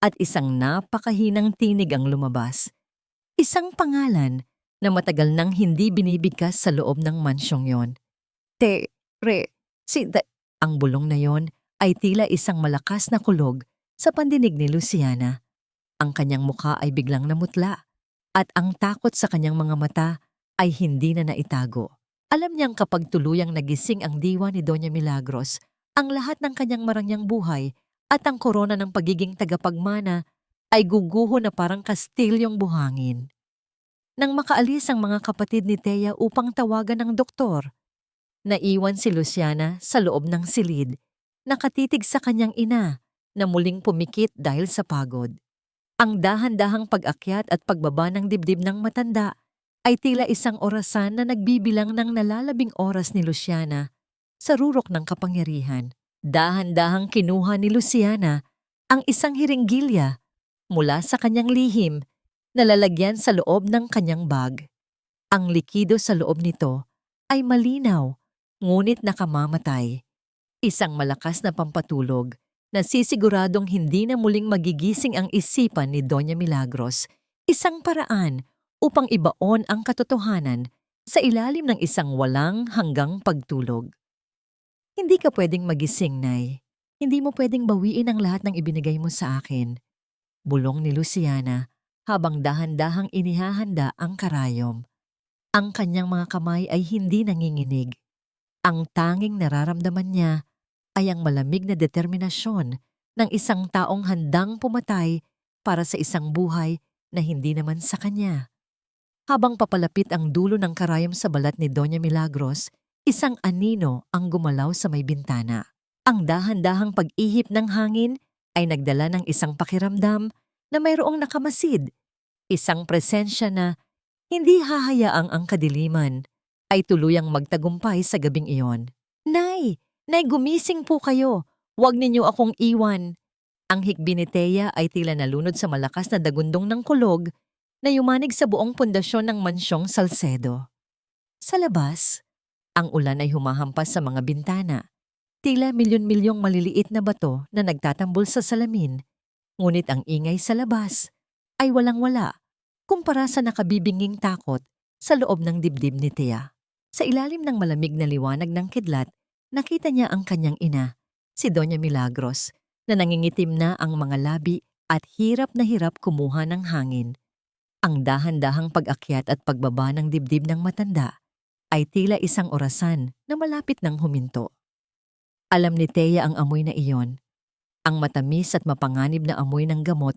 at isang napakahinang tinig ang lumabas. Isang pangalan na matagal nang hindi binibigkas sa loob ng mansyong yon. Ang bulong na yon ay tila isang malakas na kulog sa pandinig ni Luciana. Ang kanyang mukha ay biglang namutla at ang takot sa kanyang mga mata ay hindi na naitago. Alam niyang kapag tuluyang nagising ang diwa ni Doña Milagros, ang lahat ng kanyang marangyang buhay at ang korona ng pagiging tagapagmana ay guguho na parang kastilyong buhangin. Nang makaalis ang mga kapatid ni Thea upang tawagan ng doktor, naiwan si Luciana sa loob ng silid, nakatitig sa kanyang ina na muling pumikit dahil sa pagod. Ang dahan-dahang pag-akyat at pagbaba ng dibdib ng matanda ay tila isang orasan na nagbibilang ng nalalabing oras ni Luciana sa rurok ng kapangyarihan. Dahan-dahang kinuha ni Luciana ang isang hiringgilya mula sa kanyang lihim na lalagyan sa loob ng kanyang bag. Ang likido sa loob nito ay malinaw, ngunit nakamamatay. Isang malakas na pampatulog na sisiguradong hindi na muling magigising ang isipan ni Doña Milagros. Isang paraan upang ibaon ang katotohanan sa ilalim ng isang walang hanggang pagtulog. Hindi ka pwedeng magising, Nay. Hindi mo pwedeng bawiin ang lahat ng ibinigay mo sa akin. Bulong ni Luciana habang dahan-dahang inihahanda ang karayom. Ang kanyang mga kamay ay hindi nanginginig. Ang tanging nararamdaman niya ay ang malamig na determinasyon ng isang taong handang pumatay para sa isang buhay na hindi naman sa kanya. Habang papalapit ang dulo ng karayom sa balat ni Doña Milagros, isang anino ang gumalaw sa may bintana. Ang dahan-dahang pag-ihip ng hangin ay nagdala ng isang pakiramdam na mayroong nakamasid, isang presensya na hindi hahayaang ang kadiliman ay tuluyang magtagumpay sa gabing iyon. Nay! Nay, gumising po kayo! Huwag ninyo akong iwan! Ang hikbi ni Thea ay tila nalunod sa malakas na dagundong ng kulog na yumanig sa buong pundasyon ng mansyong Salcedo. Sa labas, ang ulan ay humahampas sa mga bintana. Tila milyon-milyong maliliit na bato na nagtatambol sa salamin. Ngunit ang ingay sa labas ay walang-wala kumpara sa nakabibinging takot sa loob ng dibdib ni Thea. Sa ilalim ng malamig na liwanag ng kidlat, nakita niya ang kanyang ina, si Doña Milagros, na nangingitim na ang mga labi at hirap na hirap kumuha ng hangin. Ang dahan-dahang pag-akyat at pagbaba ng dibdib ng matanda ay tila isang orasan na malapit ng huminto. Alam ni Thea ang amoy na iyon, ang matamis at mapanganib na amoy ng gamot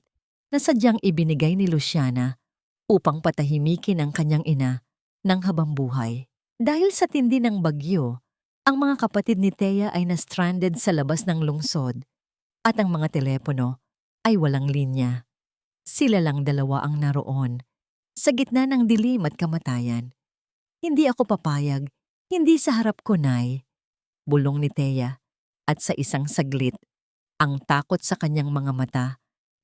na sadyang ibinigay ni Luciana upang patahimikin ang kanyang ina ng habambuhay. Dahil sa tindi ng bagyo, ang mga kapatid ni Thea ay na-stranded sa labas ng lungsod at ang mga telepono ay walang linya. Sila lang dalawa ang naroon, sa gitna ng dilim at kamatayan. Hindi ako papayag, hindi sa harap ko, Nay. bulong ni Thea. At sa isang saglit, ang takot sa kanyang mga mata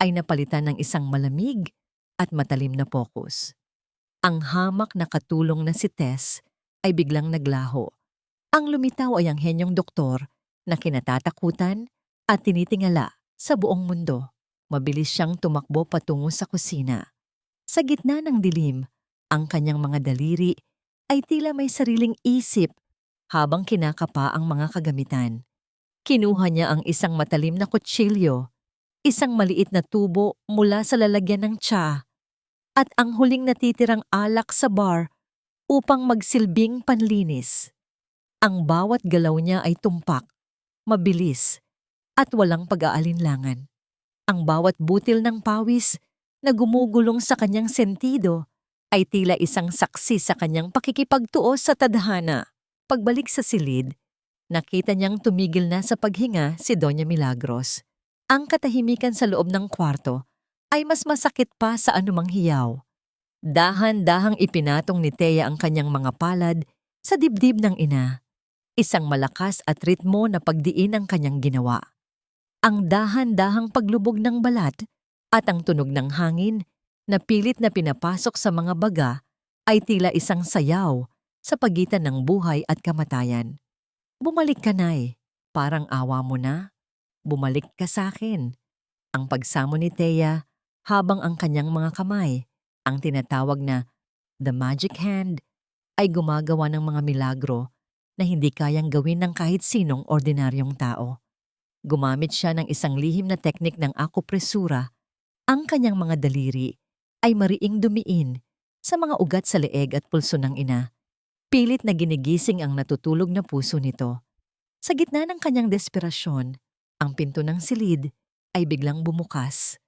ay napalitan ng isang malamig at matalim na focus. Ang hamak na katulong na si Tess ay biglang naglaho. Ang lumitaw ay ang henyong doktor na kinatatakutan at tinitingala sa buong mundo. Mabilis siyang tumakbo patungo sa kusina. Sa gitna ng dilim, ang kanyang mga daliri ay tila may sariling isip habang kinakapa ang mga kagamitan. Kinuha niya ang isang matalim na kutsilyo, isang maliit na tubo mula sa lalagyan ng tsa, at ang huling natitirang alak sa bar upang magsilbing panlinis. Ang bawat galaw niya ay tumpak, mabilis, at walang pag-aalinlangan. Ang bawat butil ng pawis na gumugulong sa kanyang sentido ay tila isang saksi sa kanyang pakikipagtuos sa tadhana. Pagbalik sa silid, nakita niyang tumigil na sa paghinga si Doña Milagros. Ang katahimikan sa loob ng kwarto ay mas masakit pa sa anumang hiyaw. Dahan-dahang ipinatong ni Thea ang kanyang mga palad sa dibdib ng ina. Isang malakas at ritmo na pagdiin ang kanyang ginawa. Ang dahan-dahang paglubog ng balat at ang tunog ng hangin na pilit na pinapasok sa mga baga ay tila isang sayaw sa pagitan ng buhay at kamatayan. Bumalik ka, Nay. Parang awa mo na. Bumalik ka sa akin. Ang pagsamo ni Thea habang ang kanyang mga kamay, ang tinatawag na the magic hand, ay gumagawa ng mga milagro na hindi kayang gawin ng kahit sinong ordinaryong tao. Gumamit siya ng isang lihim na teknik ng akupresura. Ang kanyang mga daliri ay mariing dumiin sa mga ugat sa leeg at pulso ng ina. Pilit na ginigising ang natutulog na puso nito. Sa gitna ng kanyang desperasyon, ang pinto ng silid ay biglang bumukas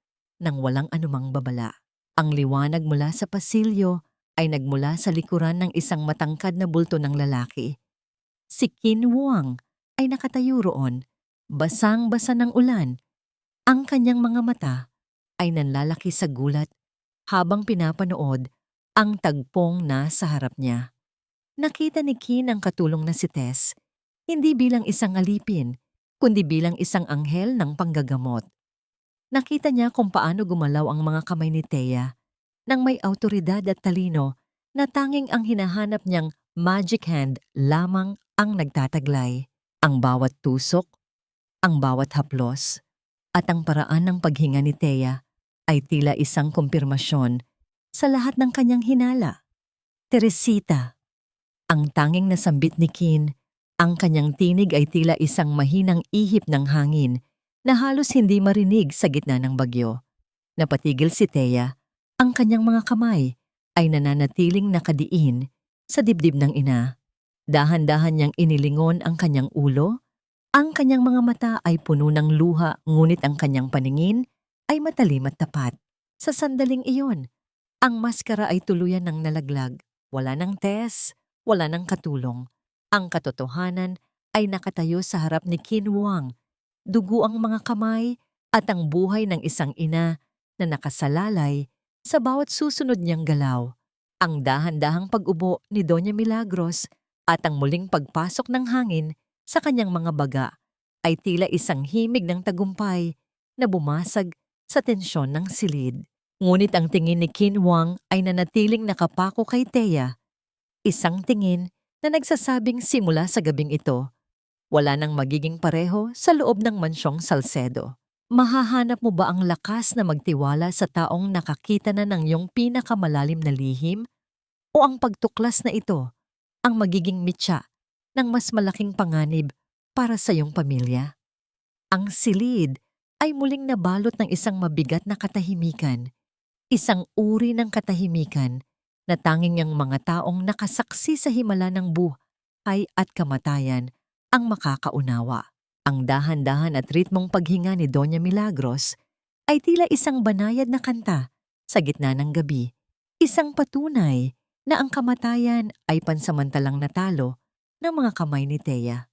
nang walang anumang babala. Ang liwanag mula sa pasilyo ay nagmula sa likuran ng isang matangkad na bulto ng lalaki. Si Qin Huang ay nakatayo roon, basang-basa ng ulan. Ang kanyang mga mata ay nanlalaki sa gulat habang pinapanood ang tagpong nasa harap niya. Nakita ni Qin ang katulong na si Tess, hindi bilang isang alipin, kundi bilang isang anghel ng panggagamot. Nakita niya kung paano gumalaw ang mga kamay ni Thea nang may awtoridad at talino na tanging ang hinahanap niyang magic hand lamang ang nagtataglay. Ang bawat tusok, ang bawat haplos, at ang paraan ng paghinga ni Thea ay tila isang kumpirmasyon sa lahat ng kanyang hinala. Teresita. Ang tanging nasambit ni Qin, ang kanyang tinig ay tila isang mahinang ihip ng hangin na halos hindi marinig sa gitna ng bagyo. Napatigil si Thea, ang kanyang mga kamay ay nananatiling nakadiin sa dibdib ng ina. Dahan-dahan niyang inilingon ang kanyang ulo, ang kanyang mga mata ay puno ng luha ngunit ang kanyang paningin ay matalim at tapat. Sa sandaling iyon, ang maskara ay tuluyan ng nalaglag. Wala ng Tess, wala ng katulong. Ang katotohanan ay nakatayo sa harap ni Qin Huang, dugo ang mga kamay at ang buhay ng isang ina na nakasalalay sa bawat susunod niyang galaw. Ang dahan-dahang pag-ubo ni Doña Milagros at ang muling pagpasok ng hangin sa kanyang mga baga ay tila isang himig ng tagumpay na bumasag sa tensyon ng silid. Ngunit ang tingin ni Qin Huang ay nanatiling nakapako kay Thea. Isang tingin na nagsasabing simula sa gabing ito, wala nang magiging pareho sa loob ng mansyong Salcedo. Mahahanap mo ba ang lakas na magtiwala sa taong nakakita na ng iyong pinakamalalim na lihim? O ang pagtuklas na ito ang magiging mitya ng mas malaking panganib para sa iyong pamilya? Ang silid ay muling nabalot ng isang mabigat na katahimikan, isang uri ng katahimikan na tanging ang mga taong nakasaksi sa himala ng buhay at kamatayan ang makakaunawa. Ang dahan-dahan at ritmong paghinga ni Doña Milagros ay tila isang banayad na kanta sa gitna ng gabi, isang patunay na ang kamatayan ay pansamantalang natalo ng mga kamay ni Thea.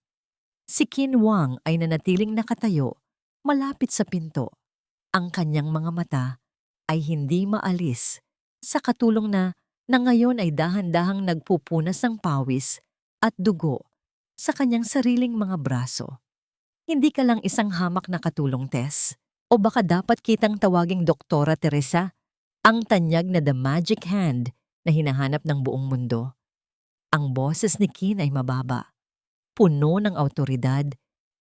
Si Qin Huang ay nanatiling nakatayo malapit sa pinto. Ang kanyang mga mata ay hindi maalis sa katulong na ngayon ay dahan-dahang nagpupunas ng pawis at dugo sa kanyang sariling mga braso. Hindi ka lang isang hamak na katulong, Tess. O baka dapat kitang tawaging Doktora Teresa, ang tanyag na the magic hand na hinahanap ng buong mundo. Ang boses ni Kin ay mababa, puno ng awtoridad,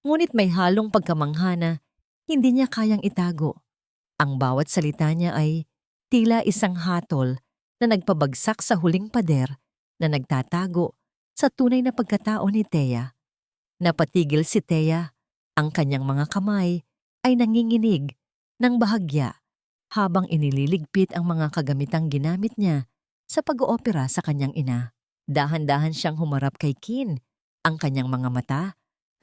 ngunit may halong pagkamangha na hindi niya kayang itago. Ang bawat salita niya ay tila isang hatol na nagpabagsak sa huling pader na nagtatago sa tunay na pagkatao ni Thea. Napatigil si Thea, ang kanyang mga kamay ay nanginginig ng bahagya habang inililigpit ang mga kagamitang ginamit niya sa pag-oopera sa kanyang ina. Dahan-dahan siyang humarap kay Kin. Ang kanyang mga mata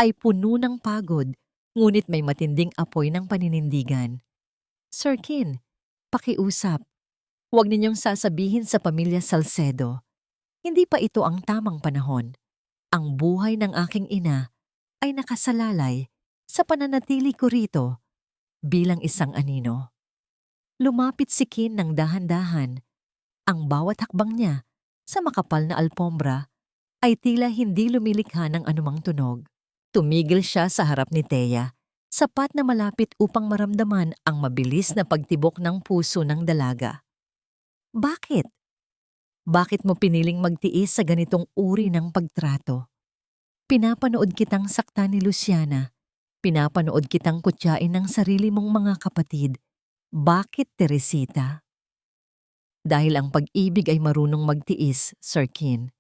ay puno ng pagod, ngunit may matinding apoy ng paninindigan. Sir Kin, pakiusap. Huwag ninyong sasabihin sa pamilya Salcedo. Hindi pa ito ang tamang panahon. Ang buhay ng aking ina ay nakasalalay sa pananatili ko rito bilang isang anino. Lumapit si Kin ng dahan-dahan. Ang bawat hakbang niya sa makapal na alpombra ay tila hindi lumilikha ng anumang tunog. Tumigil siya sa harap ni Thea, sapat na malapit upang maramdaman ang mabilis na pagtibok ng puso ng dalaga. Bakit? Bakit mo piniling magtiis sa ganitong uri ng pagtrato? Pinapanood kitang sakta ni Luciana. Pinapanood kitang kutyain ng sarili mong mga kapatid. Bakit, Teresita? Dahil ang pag-ibig ay marunong magtiis, Sir Kin.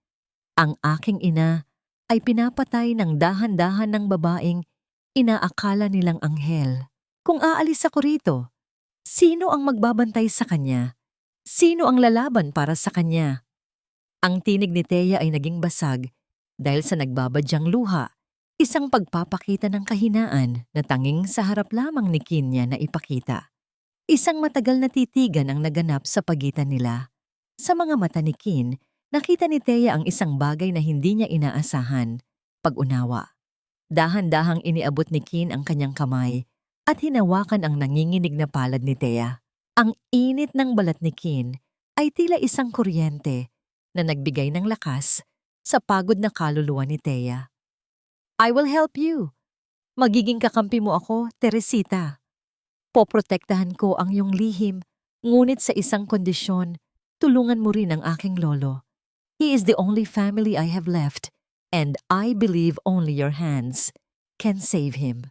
Ang aking ina ay pinapatay ng dahan-dahan ng babaeng inaakala nilang anghel. Kung aalis ako rito, sino ang magbabantay sa kanya? Sino ang lalaban para sa kanya? Ang tinig ni Thea ay naging basag dahil sa nagbabadyang luha, isang pagpapakita ng kahinaan na tanging sa harap lamang ni Kin niya na ipakita. Isang matagal na titigan ang naganap sa pagitan nila. Sa mga mata ni Kin, nakita ni Thea ang isang bagay na hindi niya inaasahan, pag-unawa. Dahan-dahang iniabot ni Kin ang kanyang kamay at hinawakan ang nanginginig na palad ni Thea. Ang init ng balat ni Kin ay tila isang kuryente na nagbigay ng lakas sa pagod na kaluluwa ni Thea. I will help you. Magiging kakampi mo ako, Teresita. Poprotektahan ko ang iyong lihim, ngunit sa isang kondisyon, tulungan mo rin ang aking lolo. He is the only family I have left, and I believe only your hands can save him.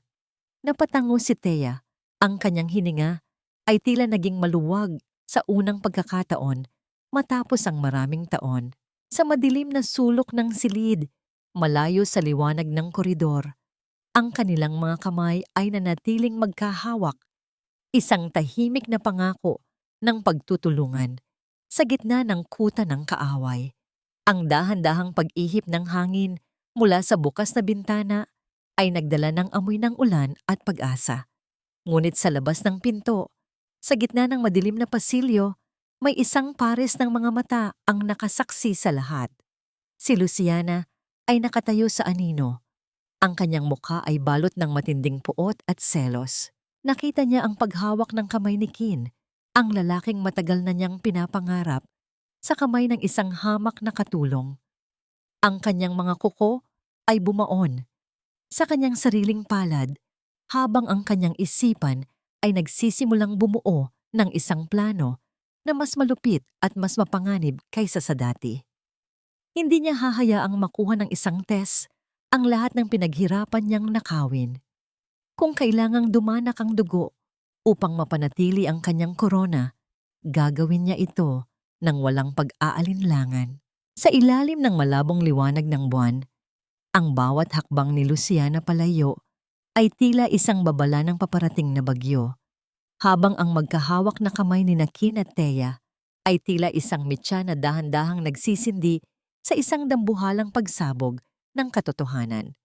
Napatango si Thea. Ang kanyang hininga ay tila naging maluwag sa unang pagkakataon matapos ang maraming taon. Sa madilim na sulok ng silid, malayo sa liwanag ng koridor, ang kanilang mga kamay ay nanatiling magkahawak, isang tahimik na pangako ng pagtutulungan sa gitna ng kuta ng kaaway. Ang dahan-dahang pag-ihip ng hangin mula sa bukas na bintana ay nagdala ng amoy ng ulan at pag-asa. Ngunit sa labas ng pinto, sa gitna ng madilim na pasilyo, may isang pares ng mga mata ang nakasaksi sa lahat. Si Luciana ay nakatayo sa anino. Ang kanyang mukha ay balot ng matinding puot at selos. Nakita niya ang paghawak ng kamay ni Kin, ang lalaking matagal na niyang pinapangarap, sa kamay ng isang hamak na katulong. Ang kanyang mga kuko ay bumaon sa kanyang sariling palad habang ang kanyang isipan ay nagsisimulang bumuo ng isang plano na mas malupit at mas mapanganib kaysa sa dati. Hindi niya hahayaang makuha ng isang Tess ang lahat ng pinaghirapan niyang nakawin. Kung kailangang dumanak ang dugo upang mapanatili ang kanyang korona, gagawin niya ito nang walang pag-aalinlangan. Sa ilalim ng malabong liwanag ng buwan, ang bawat hakbang ni Luciana palayo ay tila isang babala ng paparating na bagyo, habang ang magkahawak na kamay ni Kin at Thea ay tila isang mitya na dahan-dahang nagsisindi sa isang dambuhalang pagsabog ng katotohanan.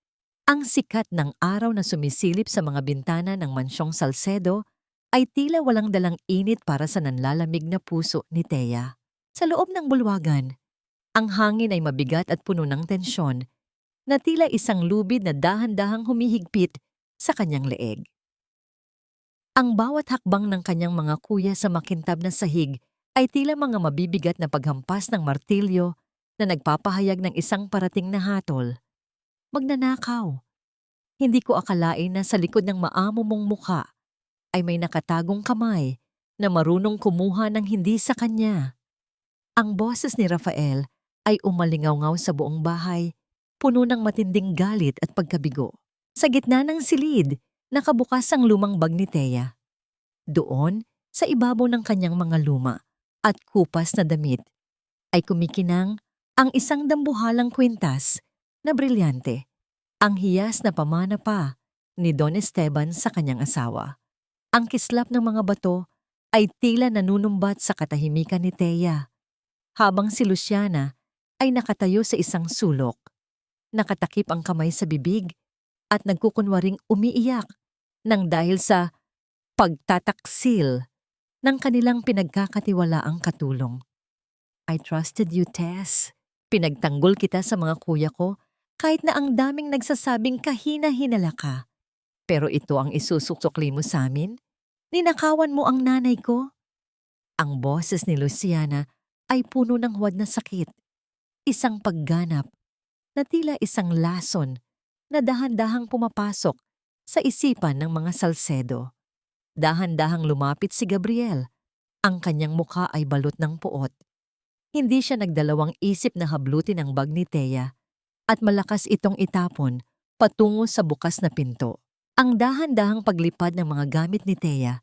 Ang sikat ng araw na sumisilip sa mga bintana ng mansyong Salcedo ay tila walang dalang init para sa nanlalamig na puso ni Thea. Sa loob ng bulwagan, ang hangin ay mabigat at puno ng tensyon na tila isang lubid na dahan-dahang humihigpit sa kanyang leeg. Ang bawat hakbang ng kanyang mga kuya sa makintab na sahig ay tila mga mabibigat na paghampas ng martilyo na nagpapahayag ng isang parating na hatol. magnanakaw. Hindi ko akalain na sa likod ng maamo mong mukha ay may nakatagong kamay na marunong kumuha ng hindi sa kanya. Ang boses ni Rafael ay umalingaw-ngaw sa buong bahay, puno ng matinding galit at pagkabigo. Sa gitna ng silid, nakabukas ang lumang bag ni Thea. Doon, sa ibabaw ng kanyang mga luma at kupas na damit, ay kumikinang ang isang dambuhalang kwintas na brilyante, ang hiyas na pamana pa ni Don Esteban sa kanyang asawa. Ang kislap ng mga bato ay tila nanunumbat sa katahimikan ni Thea, habang si Luciana ay nakatayo sa isang sulok. Nakatakip ang kamay sa bibig at nagkukunwaring umiiyak nang dahil sa pagtataksil ng kanilang pinagkakatiwalaang katulong. I trusted you, Tess. Pinagtanggol kita sa mga kuya ko kahit na ang daming nagsasabing kahina-hinala ka. Pero ito ang isusuksokli mo sa amin? Ninakawan mo ang nanay ko? Ang boses ni Luciana ay puno ng huwad na sakit. Isang pagganap na tila isang lason na dahan-dahang pumapasok sa isipan ng mga Salcedo. Dahan-dahang lumapit si Gabriel. Ang kanyang mukha ay balot ng puot. Hindi siya nagdalawang isip na hablutin ang bag ni Thea at malakas itong itapon patungo sa bukas na pinto. Ang dahan-dahang paglipad ng mga gamit ni Thea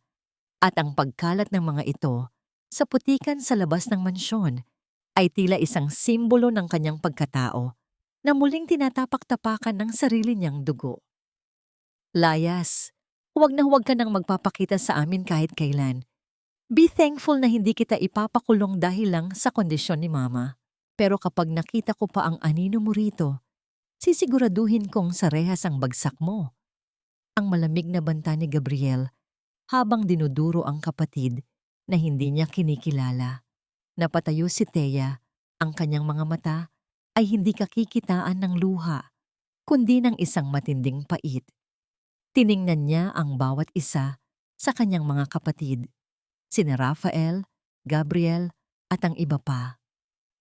at ang pagkalat ng mga ito sa putikan sa labas ng mansyon ay tila isang simbolo ng kanyang pagkatao na muling tinatapak-tapakan ng sarili niyang dugo. Layas, huwag na huwag ka nang magpapakita sa amin kahit kailan. Be thankful na hindi kita ipapakulong dahil lang sa kondisyon ni Mama. Pero kapag nakita ko pa ang anino mo rito, sisiguraduhin kong sa rehas ang bagsak mo. Ang malamig na banta ni Gabriel habang dinuduro ang kapatid na hindi niya kinikilala. Napatayo si Thea, ang kanyang mga mata ay hindi kakikitaan ng luha, kundi ng isang matinding pait. Tiningnan niya ang bawat isa sa kanyang mga kapatid, sina Rafael, Gabriel at ang iba pa.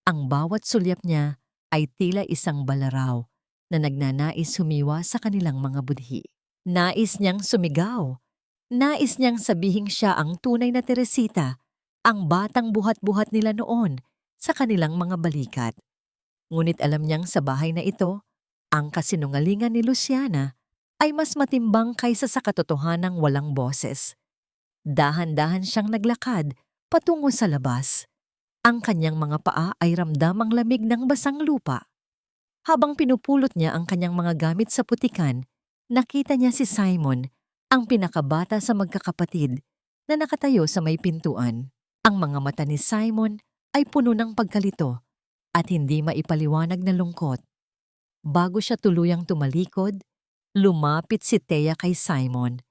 Ang bawat sulyap niya ay tila isang balaraw na nagnanais humiwa sa kanilang mga budhi. Nais niyang sumigaw. Nais niyang sabihing siya ang tunay na Teresita, ang batang buhat-buhat nila noon sa kanilang mga balikat. Ngunit alam niyang sa bahay na ito, ang kasinungalingan ni Luciana ay mas matimbang kaysa sa katotohanang walang boses. Dahan-dahan siyang naglakad patungo sa labas. Ang kanyang mga paa ay ramdam ang lamig ng basang lupa. Habang pinupulot niya ang kanyang mga gamit sa putikan, nakita niya si Simon, ang pinakabata sa magkakapatid, na nakatayo sa may pintuan. Ang mga mata ni Simon ay puno ng pagkalito at hindi maipaliwanag na lungkot. Bago siya tuluyang tumalikod, lumapit si Thea kay Simon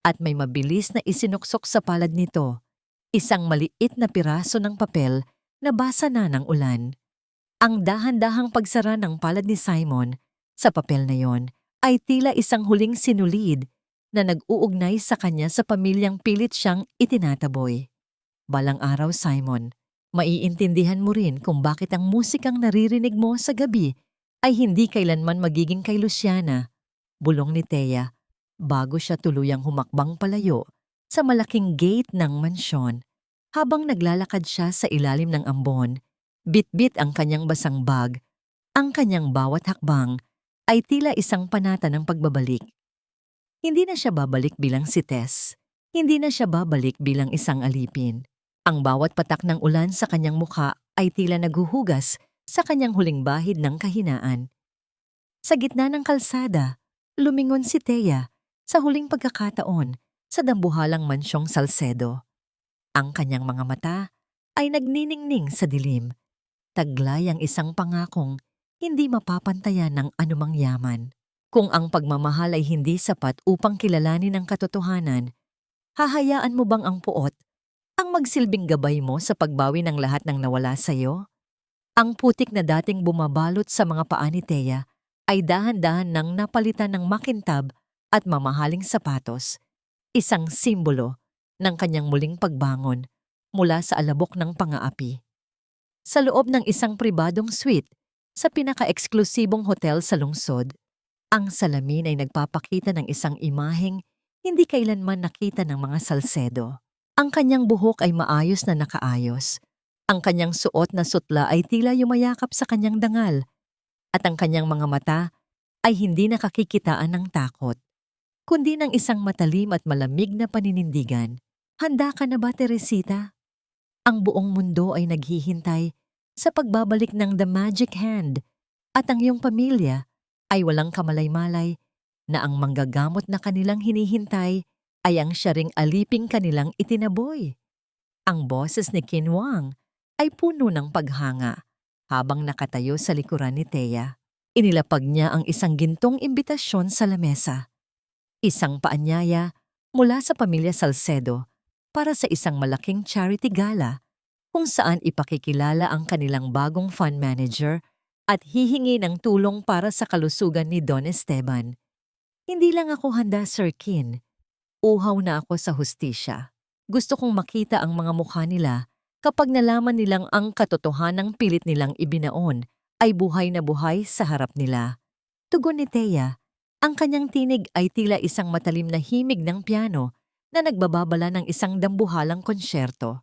at may mabilis na isinuksok sa palad nito, isang maliit na piraso ng papel na basa na ng ulan. Ang dahan-dahang pagsara ng palad ni Simon sa papel na yon ay tila isang huling sinulid na nag-uugnay sa kanya sa pamilyang pilit siyang itinataboy. Balang araw, Simon, maiintindihan mo rin kung bakit ang musikang naririnig mo sa gabi ay hindi kailanman magiging kay Luciana, bulong ni Thea, bago siya tuluyang humakbang palayo sa malaking gate ng mansyon. Habang naglalakad siya sa ilalim ng ambon, bitbit ang kanyang basang bag, ang kanyang bawat hakbang ay tila isang panata ng pagbabalik. Hindi na siya babalik bilang si Tess. Hindi na siya babalik bilang isang alipin. Ang bawat patak ng ulan sa kanyang mukha ay tila naghuhugas sa kanyang huling bahid ng kahinaan. Sa gitna ng kalsada, lumingon si Thea sa huling pagkakataon sa dambuhalang mansyong Salcedo. Ang kanyang mga mata ay nagniningning sa dilim. Taglay ang isang pangakong hindi mapapantayan ng anumang yaman. Kung ang pagmamahal ay hindi sapat upang kilalanin ang katotohanan, hahayaan mo bang ang puot ang magsilbing gabay mo sa pagbawi ng lahat ng nawala sa iyo? Ang putik na dating bumabalot sa mga paa ni Thea ay dahan-dahan nang napalitan ng makintab at mamahaling sapatos, isang simbolo ng kanyang muling pagbangon mula sa alabok ng pangaapi. Sa loob ng isang pribadong suite sa pinaka-eksklusibong hotel sa lungsod, Ang salamin ay nagpapakita ng isang imaheng hindi kailanman nakita ng mga Salcedo. Ang kanyang buhok ay maayos na nakaayos. Ang kanyang suot na sutla ay tila yumayakap sa kanyang dangal. At ang kanyang mga mata ay hindi nakakikitaan ng takot, kundi ng isang matalim at malamig na paninindigan. Handa ka na ba, Teresita? Ang buong mundo ay naghihintay sa pagbabalik ng The Magic Hand at ang iyong pamilya ay walang kamalay-malay na ang manggagamot na kanilang hinihintay ay ang siya ring aliping kanilang itinaboy. Ang boses ni Kinwang ay puno ng paghanga habang nakatayo sa likuran ni Thea. Inilapag niya ang isang gintong imbitasyon sa lamesa. Isang paanyaya mula sa pamilya Salcedo para sa isang malaking charity gala kung saan ipakikilala ang kanilang bagong fund manager at hihingi ng tulong para sa kalusugan ni Don Esteban. Hindi lang ako handa, Sir Kin. Uhaw na ako sa hustisya. Gusto kong makita ang mga mukha nila kapag nalaman nilang ang katotohanang pilit nilang ibinaon ay buhay na buhay sa harap nila. Tugon ni Thea, ang kanyang tinig ay tila isang matalim na himig ng piano na nagbababala ng isang dambuhalang konsyerto.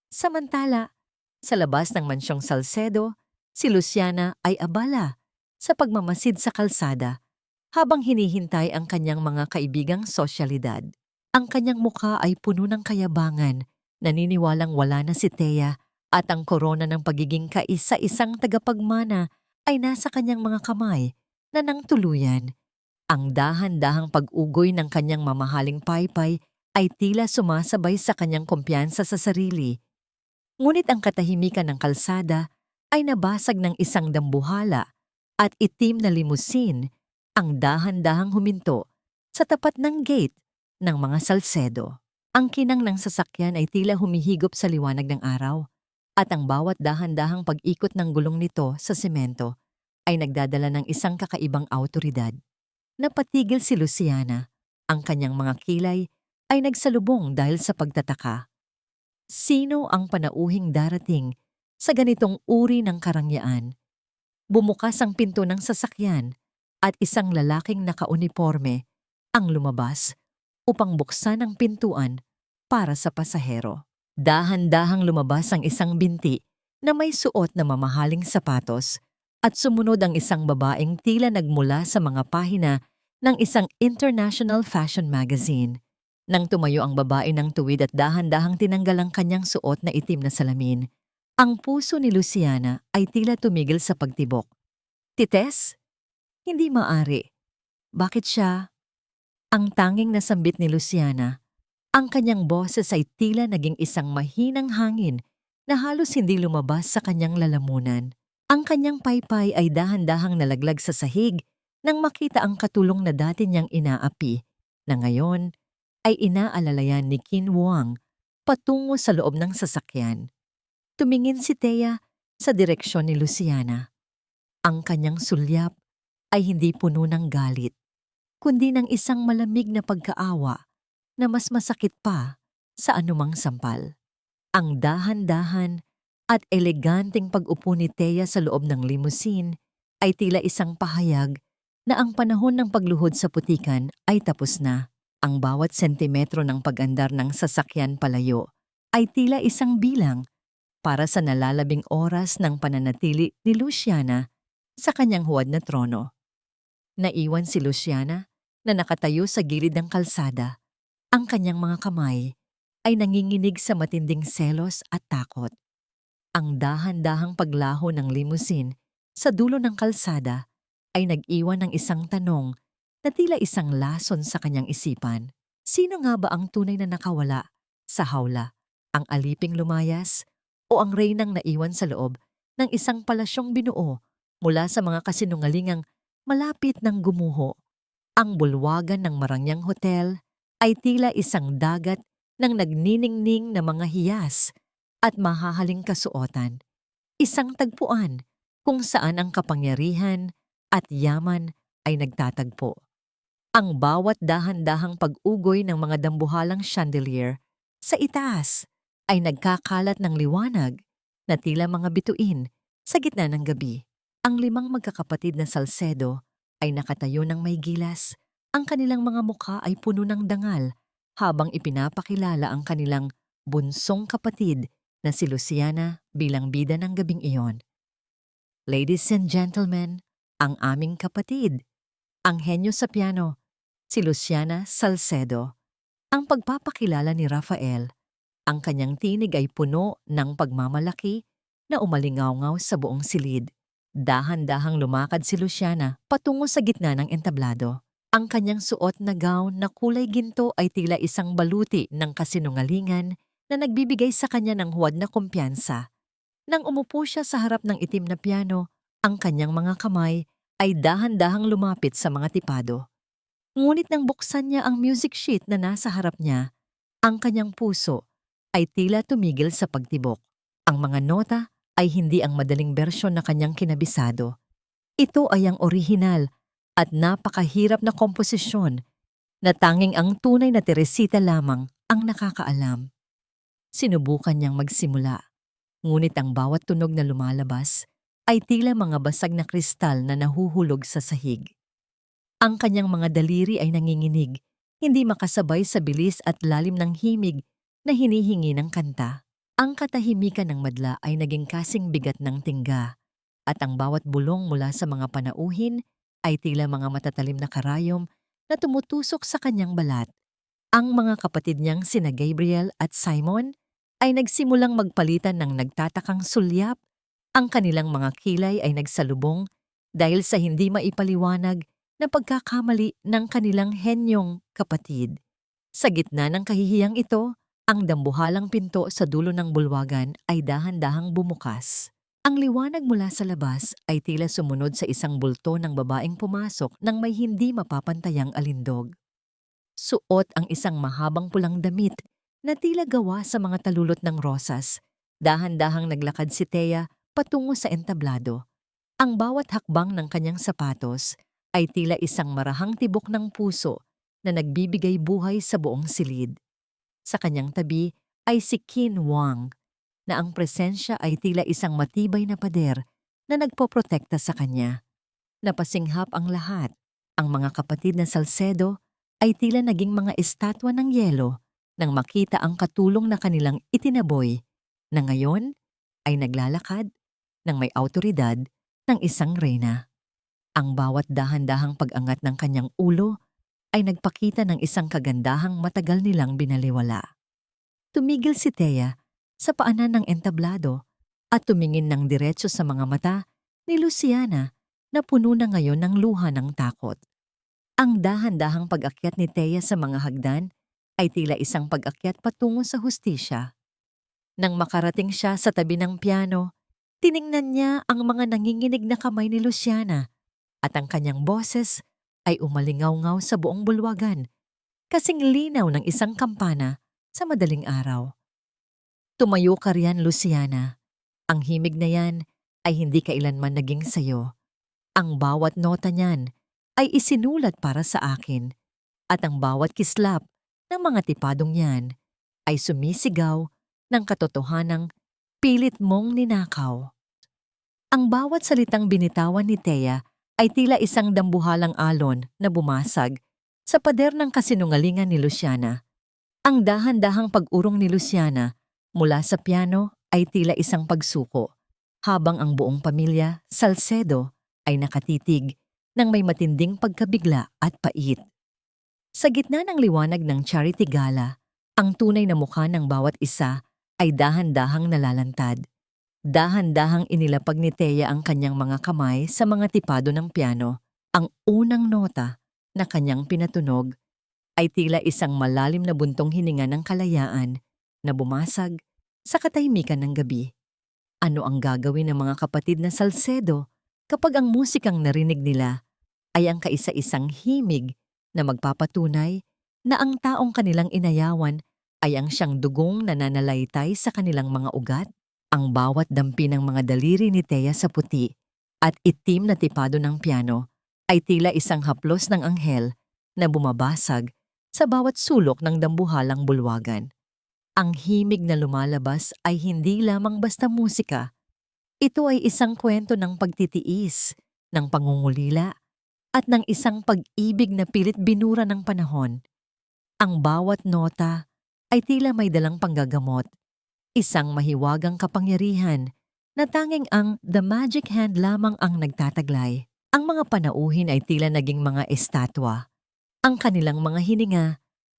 Samantala, sa labas ng mansyong Salcedo, si Luciana ay abala sa pagmamasid sa kalsada habang hinihintay ang kanyang mga kaibigang sosyalidad. Ang kanyang mukha ay puno ng kayabangan, naniniwalang wala na si Thea at ang korona ng pagiging kaisa-isang tagapagmana ay nasa kanyang mga kamay na nang tuluyan. Ang dahan-dahang pag-ugoy ng kanyang mamahaling paypay ay tila sumasabay sa kanyang kumpiyansa sa sarili. Ngunit ang katahimikan ng kalsada ay nabasag ng isang dambuhala at itim na limusin ang dahan-dahang huminto sa tapat ng gate ng mga Salcedo. Ang kinang ng sasakyan ay tila humihigop sa liwanag ng araw at ang bawat dahan-dahang pag-ikot ng gulong nito sa semento ay nagdadala ng isang kakaibang awtoridad. Napatigil si Luciana. Ang kanyang mga kilay ay nagsalubong dahil sa pagtataka. Sino ang panauhing darating sa ganitong uri ng karangyaan? Bumukas ang pinto ng sasakyan at isang lalaking nakauniporme ang lumabas upang buksan ang pintuan para sa pasahero. Dahan-dahang lumabas ang isang binti na may suot na mamahaling sapatos at sumunod ang isang babaeng tila nagmula sa mga pahina ng isang international fashion magazine. Nang tumayo ang babae ng tuwid at dahan-dahang tinanggal ang kanyang suot na itim na salamin, ang puso ni Luciana ay tila tumigil sa pagtibok. Tites? Hindi maari. Bakit siya? Ang tanging nasambit ni Luciana, ang kanyang boses ay tila naging isang mahinang hangin na halos hindi lumabas sa kanyang lalamunan. Ang kanyang paypay ay dahan-dahang nalaglag sa sahig nang makita ang katulong na dati niyang inaapi, na ngayon ay inaalalayan ni Kinwang patungo sa loob ng sasakyan. Tumingin si Thea sa direksyon ni Luciana. Ang kanyang sulyap ay hindi puno ng galit, kundi ng isang malamig na pagkaawa na mas masakit pa sa anumang sampal. Ang dahan-dahan at eleganteng pag-upo ni Thea sa loob ng limousine ay tila isang pahayag na ang panahon ng pagluhod sa putikan ay tapos na. Ang bawat sentimetro ng pag-andar ng sasakyan palayo ay tila isang bilang para sa nalalabing oras ng pananatili ni Luciana sa kanyang huwad na trono. Naiwan si Luciana na nakatayo sa gilid ng kalsada. Ang kanyang mga kamay ay nanginginig sa matinding selos at takot. Ang dahan-dahang paglaho ng limousine sa dulo ng kalsada ay nag-iwan ng isang tanong na tila isang lason sa kanyang isipan. Sino nga ba ang tunay na nakawala sa hawla? Ang aliping lumayas o ang reynang naiwan sa loob ng isang palasyong binuo mula sa mga kasinungalingang malapit ng gumuho? Ang bulwagan ng Marangyang Hotel ay tila isang dagat ng nagniningning na mga hiyas at mahahaling kasuotan. Isang tagpuan kung saan ang kapangyarihan at yaman ay nagtatagpo. Ang bawat dahan-dahang pag-ugoy ng mga dambuhalang chandelier sa itaas ay nagkakalat ng liwanag na tila mga bituin sa gitna ng gabi. Ang 5 magkakapatid na Salcedo ay nakatayo ng may gilas. Ang kanilang mga mukha ay puno ng dangal habang ipinapakilala ang kanilang bunsong kapatid na si Luciana bilang bida ng gabing iyon. Ladies and gentlemen, ang aming kapatid, ang henyo sa piano, si Luciana Salcedo. Ang pagpapakilala ni Rafael, ang kanyang tinig ay puno ng pagmamalaki na umalingaw-ngaw sa buong silid. Dahan-dahang lumakad si Luciana patungo sa gitna ng entablado. Ang kanyang suot na gown na kulay ginto ay tila isang baluti ng kasinungalingan na nagbibigay sa kanya ng huwad na kumpiyansa. Nang umupo siya sa harap ng itim na piano, ang kanyang mga kamay ay dahan-dahang lumapit sa mga tipado. Ngunit nang buksan niya ang music sheet na nasa harap niya, ang kanyang puso ay tila tumigil sa pagtibok. Ang mga nota ay hindi ang madaling bersyon na kanyang kinabisado. Ito ay ang orihinal at napakahirap na komposisyon na tanging ang tunay na Teresita lamang ang nakakaalam. Sinubukan niyang magsimula, ngunit ang bawat tunog na lumalabas ay tila mga basag na kristal na nahuhulog sa sahig. Ang kanyang mga daliri ay nanginginig, hindi makasabay sa bilis at lalim ng himig na hinihingi ng kanta. Ang katahimikan ng madla ay naging kasing bigat ng tingga, at ang bawat bulong mula sa mga panauhin ay tila mga matatalim na karayom na tumutusok sa kanyang balat. Ang mga kapatid niyang sina Gabriel at Simon ay nagsimulang magpalitan ng nagtatakang sulyap. Ang kanilang mga kilay ay nagsalubong dahil sa hindi maipaliwanag na pagkakamali ng kanilang henyong kapatid. Sa gitna ng kahihiyang ito, ang dambuhalang pinto sa dulo ng bulwagan ay dahan-dahang bumukas. Ang liwanag mula sa labas ay tila sumunod sa isang bulto ng babaeng pumasok nang may hindi mapapantayang alindog. Suot ang isang mahabang pulang damit na tila gawa sa mga talulot ng rosas. Dahan-dahang naglakad si Thea patungo sa entablado. Ang bawat hakbang ng kanyang sapatos ay tila isang marahang tibok ng puso na nagbibigay buhay sa buong silid. Sa kanyang tabi ay si Qin Wang, na ang presensya ay tila isang matibay na pader na nagpoprotekta sa kanya. Napasinghap ang lahat. Ang mga kapatid na Salcedo ay tila naging mga estatwa ng yelo nang makita ang katulong na kanilang itinaboy na ngayon ay naglalakad ng may awtoridad ng isang reyna. Ang bawat dahan-dahang pag-angat ng kanyang ulo ay nagpakita ng isang kagandahang matagal nilang binaliwala. Tumigil si Thea sa paanan ng entablado at tumingin ng diretso sa mga mata ni Luciana na puno na ngayon ng luha ng takot. Ang dahan-dahang pag-akyat ni Thea sa mga hagdan ay tila isang pag-akyat patungo sa hustisya. Nang makarating siya sa tabi ng piano, tiningnan niya ang mga nanginginig na kamay ni Luciana at ang kanyang boses ay umalingaw-ngaw sa buong bulwagan, kasing linaw ng isang kampana sa madaling araw. Tumayo ka riyan, Luciana. Ang himig na yan ay hindi kailanman naging sayo. Ang bawat nota niyan ay isinulat para sa akin, at ang bawat kislap ng mga tipadong yan ay sumisigaw ng katotohanang pilit mong ninakaw. Ang bawat salitang binitawan ni Thea ay tila isang dambuhalang alon na bumasag sa pader ng kasinungalingan ni Luciana. Ang dahan-dahang pag-urong ni Luciana mula sa piano ay tila isang pagsuko, habang ang buong pamilya, Salcedo, ay nakatitig ng may matinding pagkabigla at pait. Sa gitna ng liwanag ng charity gala, ang tunay na mukha ng bawat isa ay dahan-dahang nalalantad. Dahan-dahang inilapag ni Thea ang kanyang mga kamay sa mga tipado ng piano. Ang unang nota na kanyang pinatunog ay tila isang malalim na buntong hininga ng kalayaan na bumasag sa katahimikan ng gabi. Ano ang gagawin ng mga kapatid na Salcedo kapag ang musikang narinig nila ay ang kaisa-isang himig na magpapatunay na ang taong kanilang inayawan ay ang siyang dugong na nananalaytay sa kanilang mga ugat? Ang bawat dampi ng mga daliri ni Thea sa puti at itim na tipado ng piano ay tila isang haplos ng anghel na bumabasag sa bawat sulok ng dambuhalang bulwagan. Ang himig na lumalabas ay hindi lamang basta musika. Ito ay isang kwento ng pagtitiis, ng pangungulila, at ng isang pag-ibig na pilit binura ng panahon. Ang bawat nota ay tila may dalang panggagamot, isang mahiwagang kapangyarihan na tanging ang The Magic Hand lamang ang nagtataglay. Ang mga panauhin ay tila naging mga estatwa. Ang kanilang mga hininga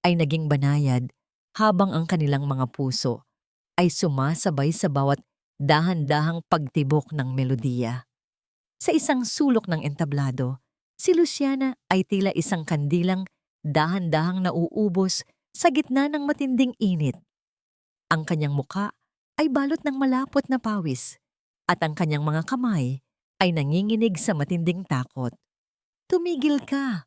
ay naging banayad habang ang kanilang mga puso ay sumasabay sa bawat dahan-dahang pagtibok ng melodiya. Sa isang sulok ng entablado, si Luciana ay tila isang kandilang dahan-dahang nauubos sa gitna ng matinding init. Ang kanyang muka ay balot ng malapot na pawis at ang kanyang mga kamay ay nanginginig sa matinding takot. Tumigil ka!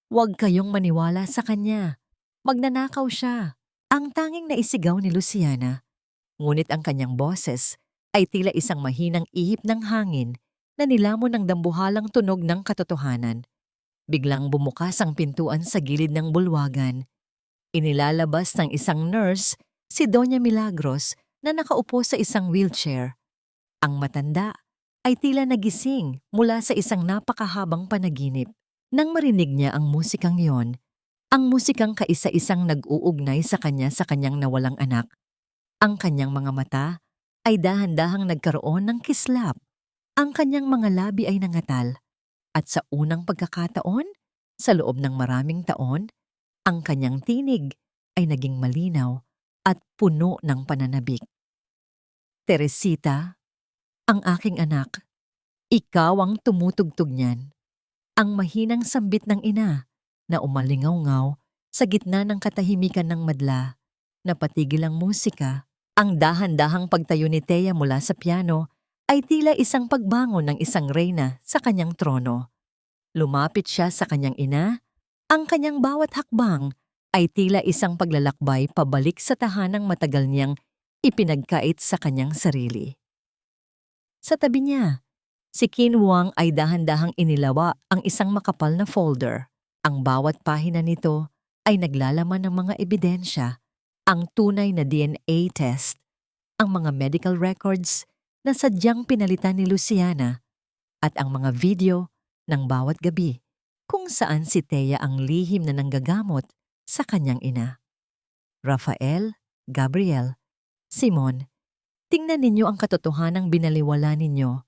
Huwag kayong maniwala sa kanya. Magnanakaw siya. Ang tanging naisigaw ni Luciana. Ngunit ang kanyang boses ay tila isang mahinang ihip ng hangin na nilamon ng dambuhalang tunog ng katotohanan. Biglang bumukas ang pintuan sa gilid ng bulwagan. Inilalabas ng isang nurse si Doña Milagros na nakaupo sa isang wheelchair. Ang matanda ay tila nagising mula sa isang napakahabang panaginip. Nang marinig niya ang musikang yon, ang musikang kaisa-isang nag-uugnay sa kanyang nawalang anak, ang kanyang mga mata ay dahan-dahang nagkaroon ng kislap. Ang kanyang mga labi ay nangatal. At sa unang pagkakataon, sa loob ng maraming taon, ang kanyang tinig ay naging malinaw at puno ng pananabik. Teresita, ang aking anak, ikaw ang tumutugtog niyan. Ang mahinang sambit ng ina na umalingaw-ngaw sa gitna ng katahimikan ng madla, napatigil ang musika. Ang dahan-dahang pagtayo ni Thea mula sa piano ay tila isang pagbangon ng isang reyna sa kanyang trono. Lumapit siya sa kanyang ina, ang kanyang bawat hakbang ay tila isang paglalakbay pabalik sa tahanang matagal niyang ipinagkait sa kanyang sarili. Sa tabi niya, si Qin Huang ay dahan-dahang inilawa ang isang makapal na folder. Ang bawat pahina nito ay naglalaman ng mga ebidensya, ang tunay na DNA test, ang mga medical records na sadyang pinalitan ni Luciana, at ang mga video ng bawat gabi kung saan si Thea ang lihim na nanggagamot sa kanyang ina. Rafael, Gabriel, Simon, tingnan ninyo ang katotohanang binaliwala ninyo,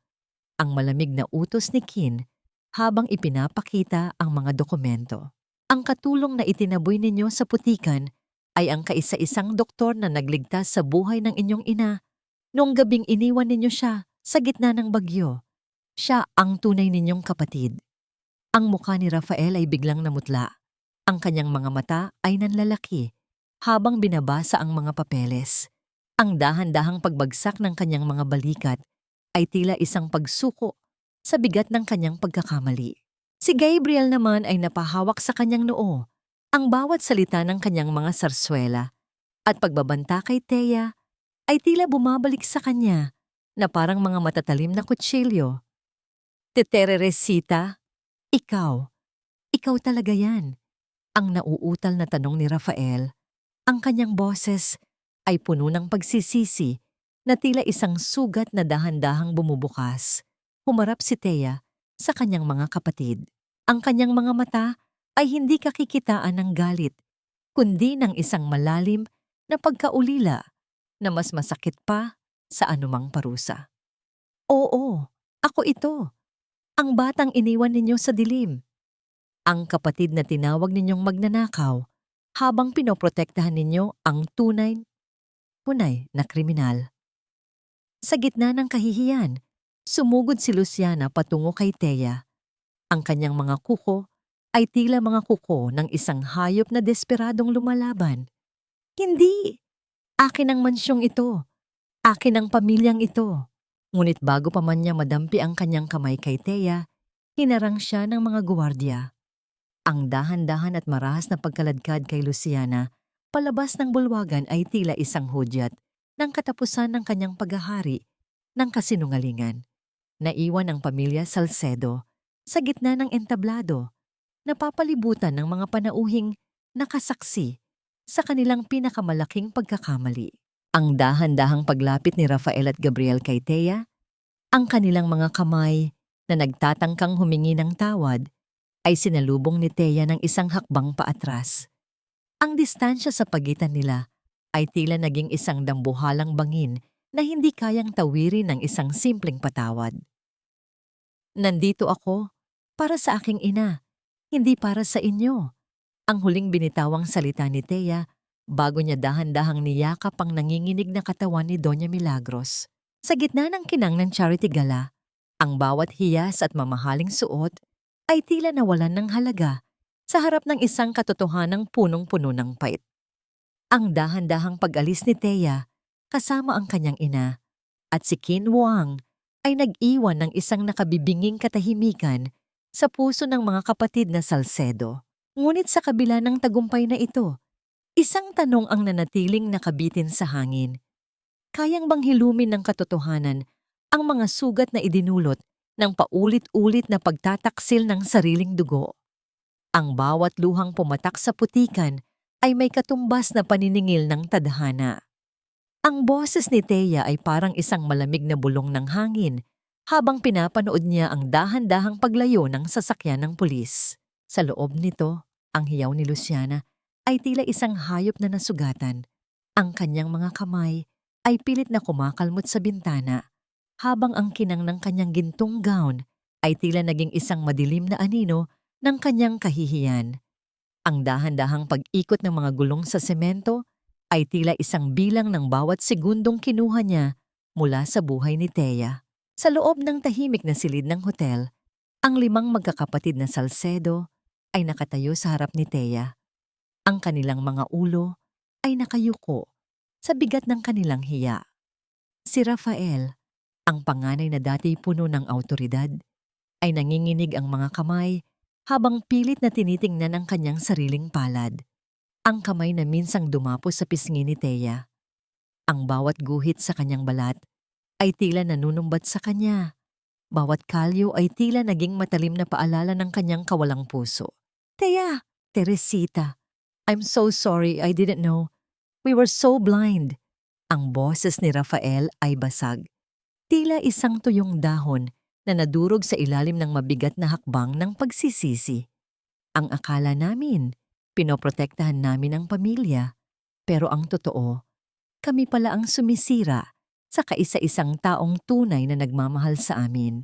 ang malamig na utos ni Qin habang ipinapakita ang mga dokumento. Ang katulong na itinaboy ninyo sa putikan ay ang kaisa-isang doktor na nagligtas sa buhay ng inyong ina noong gabing iniwan ninyo siya sa gitna ng bagyo. Siya ang tunay ninyong kapatid. Ang mukha ni Rafael ay biglang namutla. Ang kanyang mga mata ay nanlalaki habang binabasa ang mga papeles. Ang dahan-dahang pagbagsak ng kanyang mga balikat ay tila isang pagsuko sa bigat ng kanyang pagkakamali. Si Gabriel naman ay napahawak sa kanyang noo ang bawat salita ng kanyang mga sarswela at pagbabanta kay Thea ay tila bumabalik sa kanya na parang mga matatalim na kutsilyo. Teresita, ikaw talaga yan. Ang nauutal na tanong ni Rafael. Ang kanyang boses ay puno ng pagsisisi na tila isang sugat na dahan-dahang bumubukas. Humarap si Thea sa kanyang mga kapatid. Ang kanyang mga mata ay hindi kakikitaan ng galit, kundi ng isang malalim na pagkaulila na mas masakit pa sa anumang parusa. Oo, ako ito. Ang batang iniwan ninyo sa dilim. Ang kapatid na tinawag ninyong magnanakaw habang pinoprotektahan ninyo ang tunay na kriminal. Sa gitna ng kahihiyan, sumugod si Luciana patungo kay Thea. Ang kanyang mga kuko ay tila mga kuko ng isang hayop na desperadong lumalaban. Hindi! Akin ang mansyong ito. Akin ang pamilyang ito. Ngunit bago pa man niya madampi ang kanyang kamay kay Thea, hinarang siya ng mga guwardiya. Ang dahan-dahan at marahas na pagkaladkad kay Luciana palabas ng bulwagan ay tila isang hudyat ng katapusan ng kanyang paghahari ng kasinungalingan. Naiwan ang pamilya Salcedo sa gitna ng entablado, napapalibutan ng mga panauhing nakasaksi sa kanilang pinakamalaking pagkakamali. Ang dahan-dahang paglapit ni Rafael at Gabriel kay Thea, ang kanilang mga kamay na nagtatangkang humingi ng tawad, ay sinalubong ni Thea ng isang hakbang paatras. Ang distansya sa pagitan nila ay tila naging isang dambuhalang bangin na hindi kayang tawirin ng isang simpleng patawad. Nandito ako para sa aking ina, hindi para sa inyo. Ang huling binitawang salita ni Thea bago niya dahan-dahang niyakap ang nanginginig na katawan ni Doña Milagros. Sa gitna ng kinang ng charity gala, ang bawat hiyas at mamahaling suot ay tila nawalan ng halaga sa harap ng isang katotohanang punong-puno ng pait. Ang dahan-dahang pag-alis ni Thea kasama ang kanyang ina at si Qin Wang ay nag-iwan ng isang nakabibinging katahimikan sa puso ng mga kapatid na Salcedo. Ngunit sa kabila ng tagumpay na ito, isang tanong ang nanatiling nakabitin sa hangin. Kayang bang hilumin ng katotohanan ang mga sugat na idinulot ng paulit-ulit na pagtataksil ng sariling dugo? Ang bawat luhang pumatak sa putikan ay may katumbas na paniningil ng tadhana. Ang boses ni Thea ay parang isang malamig na bulong ng hangin habang pinapanood niya ang dahan-dahang paglayo ng sasakyan ng pulis. Sa loob nito, ang hiyaw ni Luciana ay tila isang hayop na nasugatan. Ang kanyang mga kamay ay pilit na kumakalmot sa bintana habang ang kinang ng kanyang gintong gown ay tila naging isang madilim na anino ng kanyang kahihiyan. Ang dahan-dahang pag-ikot ng mga gulong sa semento ay tila isang bilang ng bawat segundong kinuha niya mula sa buhay ni Thea. Sa loob ng tahimik na silid ng hotel, ang 5 magkakapatid na Salcedo ay nakatayo sa harap ni Thea. Ang kanilang mga ulo ay nakayuko sa bigat ng kanilang hiya. Si Rafael, ang panganay na dati puno ng awtoridad, ay nanginginig ang mga kamay habang pilit na tinitingnan ang kanyang sariling palad. Ang kamay na minsang dumapo sa pisngi ni Thea. Ang bawat guhit sa kanyang balat ay tila nanunumbat sa kanya. Bawat kalyo ay tila naging matalim na paalala ng kanyang kawalang puso. Thea, Teresita, I'm so sorry, I didn't know. We were so blind. Ang boses ni Rafael ay basag. Tila isang tuyong dahon na nadurog sa ilalim ng mabigat na hakbang ng pagsisisi. Ang akala namin, pinoprotektahan namin ang pamilya. Pero ang totoo, kami pala ang sumisira sa kaisa-isang taong tunay na nagmamahal sa amin.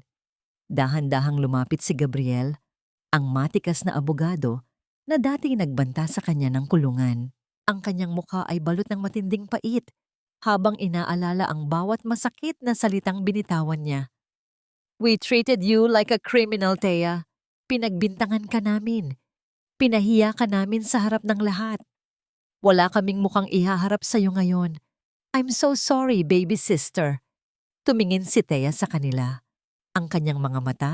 Dahan-dahang lumapit si Gabriel, ang matikas na abogado na dati nagbanta sa kanya ng kulungan. Ang kanyang mukha ay balot ng matinding pait habang inaalala ang bawat masakit na salitang binitawan niya. We treated you like a criminal, Thea. Pinagbintangan ka namin. Pinahiya ka namin sa harap ng lahat. Wala kaming mukhang ihaharap sa iyo ngayon. I'm so sorry, baby sister. Tumingin si Thea sa kanila. Ang kanyang mga mata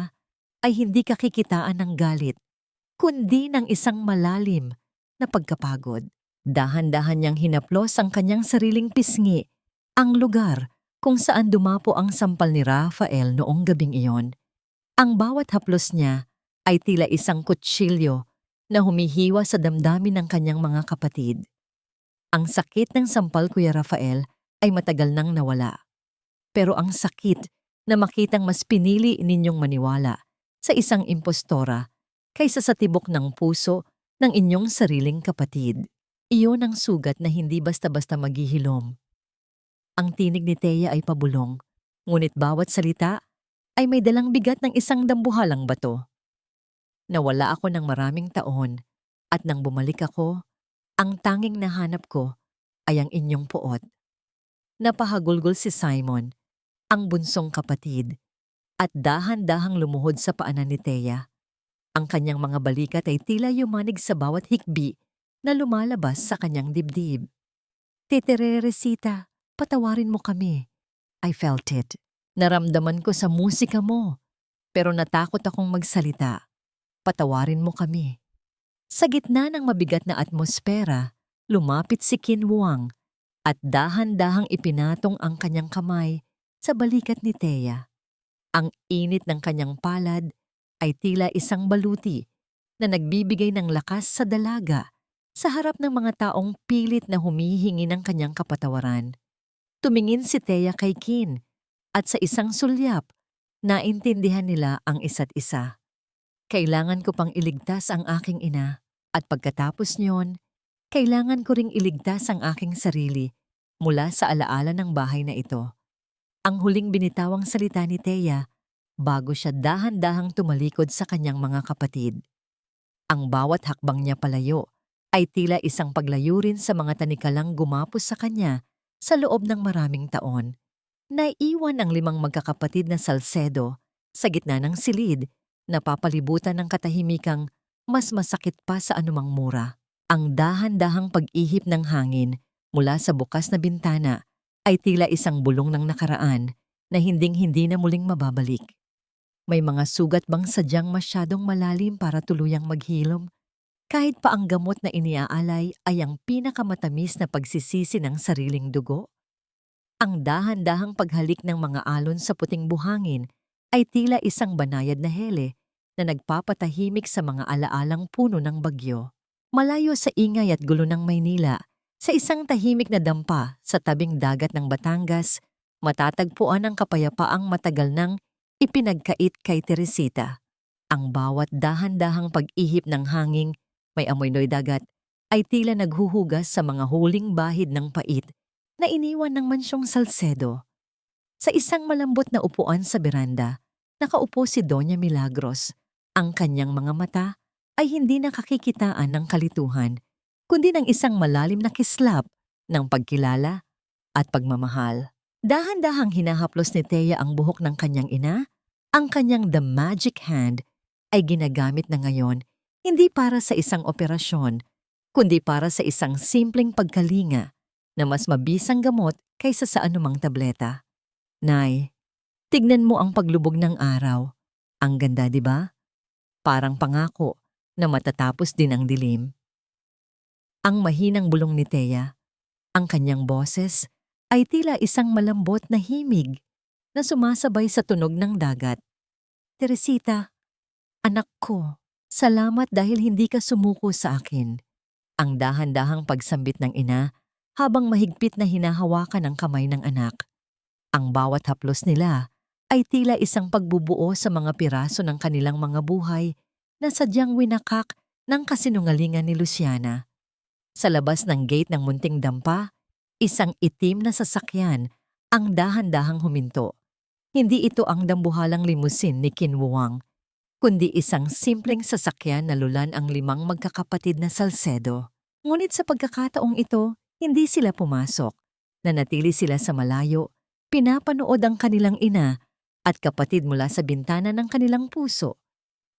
ay hindi kakikitaan ng galit, kundi ng isang malalim na pagkapagod. Dahan-dahan niyang hinaplos ang kanyang sariling pisngi, ang lugar kung saan dumapo ang sampal ni Rafael noong gabing iyon. Ang bawat haplos niya ay tila isang kutsilyo na humihiwa sa damdamin ng kanyang mga kapatid. Ang sakit ng sampal, Kuya Rafael, ay matagal nang nawala. Pero ang sakit na makitang mas pinili ninyong maniwala sa isang impostora kaysa sa tibok ng puso ng inyong sariling kapatid. Iyon ang sugat na hindi basta-basta maghihilom. Ang tinig ni Thea ay pabulong, ngunit bawat salita ay may dalang bigat ng isang dambuhalang bato. Nawala ako ng maraming taon at nang bumalik ako, ang tanging nahanap ko ay ang inyong puot. Napahagulgol si Simon, ang bunsong kapatid, at dahan-dahang lumuhod sa paanan ni Thea. Ang kanyang mga balikat ay tila yumanig sa bawat hikbi na lumalabas sa kanyang dibdib. Tete Teresita, patawarin mo kami. I felt it. Naramdaman ko sa musika mo, pero natakot akong magsalita. Patawarin mo kami. Sa gitna ng mabigat na atmosfera, lumapit si Qin Wang at dahan-dahang ipinatong ang kanyang kamay sa balikat ni Thea. Ang init ng kanyang palad ay tila isang baluti na nagbibigay ng lakas sa dalaga sa harap ng mga taong pilit na humihingi ng kanyang kapatawaran. Tumingin si Thea kay Qin at sa isang sulyap, naintindihan nila ang isa't isa. kailangan ko pang iligtas ang aking ina. At pagkatapos niyon, kailangan ko ring iligtas ang aking sarili mula sa alaala ng bahay na ito. Ang huling binitawang salita ni Thea bago siya dahan-dahang tumalikod sa kanyang mga kapatid. Ang bawat hakbang niya palayo ay tila isang paglayo rin sa mga tanikalang gumapos sa kanya sa loob ng maraming taon. Naiwan ang 5 magkakapatid na Salcedo sa gitna ng silid, napapalibutan ng katahimikang mas masakit pa sa anumang mura. Ang dahan-dahang pag-ihip ng hangin mula sa bukas na bintana ay tila isang bulong ng nakaraan na hinding-hindi na muling mababalik. May mga sugat bang sadyang masyadong malalim para tuluyang maghilom? Kahit pa ang gamot na iniaalay ay ang pinakamatamis na pagsisisi ng sariling dugo? Ang dahan-dahang paghalik ng mga alon sa puting buhangin ay tila isang banayad na hele na nagpapatahimik sa mga alaalang puno ng bagyo. Malayo sa ingay at gulo ng Maynila, sa isang tahimik na dampa sa tabing dagat ng Batangas, matatagpuan ang kapayapaang matagal nang ipinagkait kay Teresita. Ang bawat dahan-dahang pag-ihip ng hangin, may amoy noy dagat, ay tila naghuhugas sa mga huling bahid ng pait na iniwan ng mansyong Salcedo. Sa isang malambot na upuan sa beranda, nakaupo si Doña Milagros. Ang kanyang mga mata ay hindi nakakikitaan ng kalituhan, kundi ng isang malalim na kislap ng pagkilala at pagmamahal. Dahan-dahang hinahaplos ni Thea ang buhok ng kanyang ina. Ang kanyang The Magic Hand ay ginagamit na ngayon hindi para sa isang operasyon, kundi para sa isang simpleng pagkalinga na mas mabisang gamot kaysa sa anumang tableta. Nay, tignan mo ang paglubog ng araw. Ang ganda, di ba? Parang pangako na matatapos din ang dilim. Ang mahinang bulong ni Thea, ang kanyang boses, ay tila isang malambot na himig na sumasabay sa tunog ng dagat. Teresita, anak ko, salamat dahil hindi ka sumuko sa akin. Ang dahan-dahang pagsambit ng ina habang mahigpit na hinahawakan ang kamay ng anak. Ang bawat haplos nila ay tila isang pagbubuo sa mga piraso ng kanilang mga buhay na sadyang winakak ng kasinungalingan ni Luciana. Sa labas ng gate ng munting dampa, isang itim na sasakyan ang dahan-dahang huminto. Hindi ito ang dambuhalang limusin ni Kinwuang, kundi isang simpleng sasakyan na lulan ang 5 magkakapatid na Salcedo. Ngunit sa pagkakataong ito, hindi sila pumasok. Nanatili sila sa malayo, pinapanood ang kanilang ina at kapatid mula sa bintana ng kanilang puso.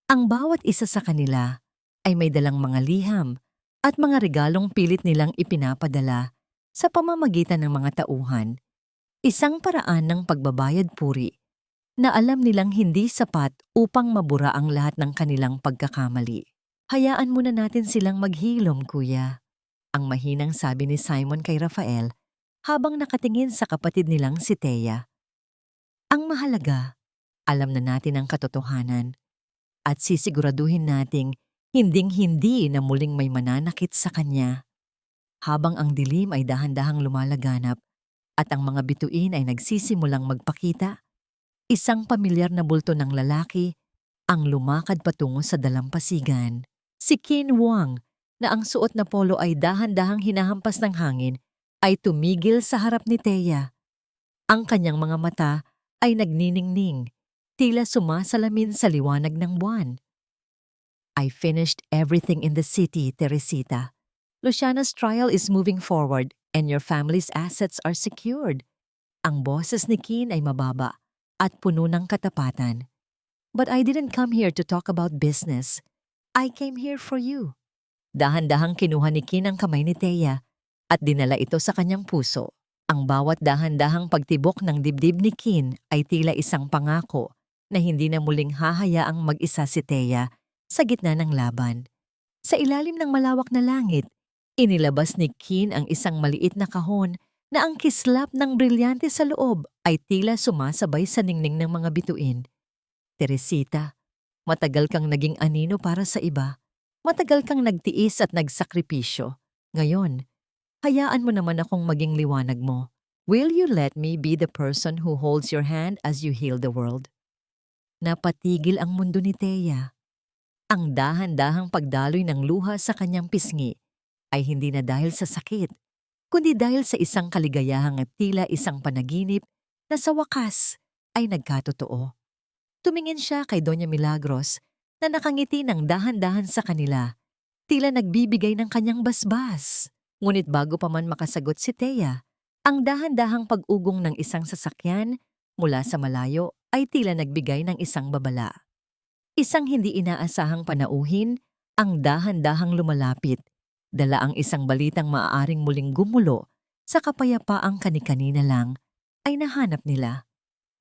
Ang bawat isa sa kanila ay may dalang mga liham at mga regalong pilit nilang ipinapadala sa pamamagitan ng mga tauhan. Isang paraan ng pagbabayad puri na alam nilang hindi sapat upang mabura ang lahat ng kanilang pagkakamali. Hayaan muna natin silang maghilom, kuya. Ang mahinang sabi ni Simon kay Rafael habang nakatingin sa kapatid nilang si Thea. Ang mahalaga, alam na natin ang katotohanan at sisiguraduhin nating hinding-hindi na muling may mananakit sa kanya. Habang ang dilim ay dahan-dahang lumalaganap at ang mga bituin ay nagsisimulang magpakita, isang pamilyar na bulto ng lalaki ang lumakad patungo sa dalampasigan. Si Kinwuang, na ang suot na polo ay dahan-dahang hinahampas ng hangin, ay tumigil sa harap ni Thea. Ang kanyang mga mata ay nagniningning, tila sumasalamin sa liwanag ng buwan. I finished everything in the city, Teresita. Luciana's trial is moving forward and your family's assets are secured. Ang boses ni Kin ay mababa at puno ng katapatan. But I didn't come here to talk about business. I came here for you. Dahan-dahang kinuha ni Kin ang kamay ni Thea at dinala ito sa kanyang puso. Ang bawat dahan-dahang pagtibok ng dibdib ni Kin ay tila isang pangako na hindi na muling hahayaang mag-isa si Thea sa gitna ng laban. Sa ilalim ng malawak na langit, inilabas ni Kin ang isang maliit na kahon na ang kislap ng brilyante sa loob ay tila sumasabay sa ningning ng mga bituin. Teresita, matagal kang naging anino para sa iba. Matagal kang nagtiis at nagsakripisyo. Ngayon, hayaan mo naman akong maging liwanag mo. Will you let me be the person who holds your hand as you heal the world? Napatigil ang mundo ni Thea. Ang dahan-dahang pagdaloy ng luha sa kanyang pisngi ay hindi na dahil sa sakit, kundi dahil sa isang kaligayahang at tila isang panaginip na sa wakas ay nagkatotoo. Tumingin siya kay Doña Milagros na nakangiti ng dahan-dahan sa kanila, tila nagbibigay ng kanyang basbas. Ngunit bago pa man makasagot si Thea, ang dahan-dahang pag-ugong ng isang sasakyan mula sa malayo ay tila nagbigay ng isang babala. Isang hindi inaasahang panauhin ang dahan-dahang lumalapit, dala ang isang balitang maaaring muling gumulo sa kapayapaang kani-kanina lang ay nahanap nila.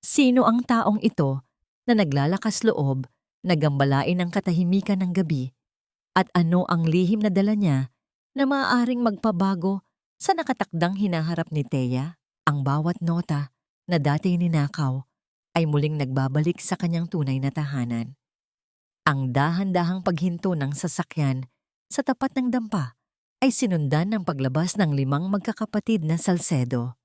Sino ang taong ito na naglalakas loob, nagambalain ang katahimikan ng gabi, at ano ang lihim na dala niya na maaaring magpabago sa nakatakdang hinaharap ni Thea? Ang bawat nota na dati ninakaw ay muling nagbabalik sa kanyang tunay na tahanan. Ang dahan-dahang paghinto ng sasakyan sa tapat ng dampa ay sinundan ng paglabas ng 5 magkakapatid na Salcedo.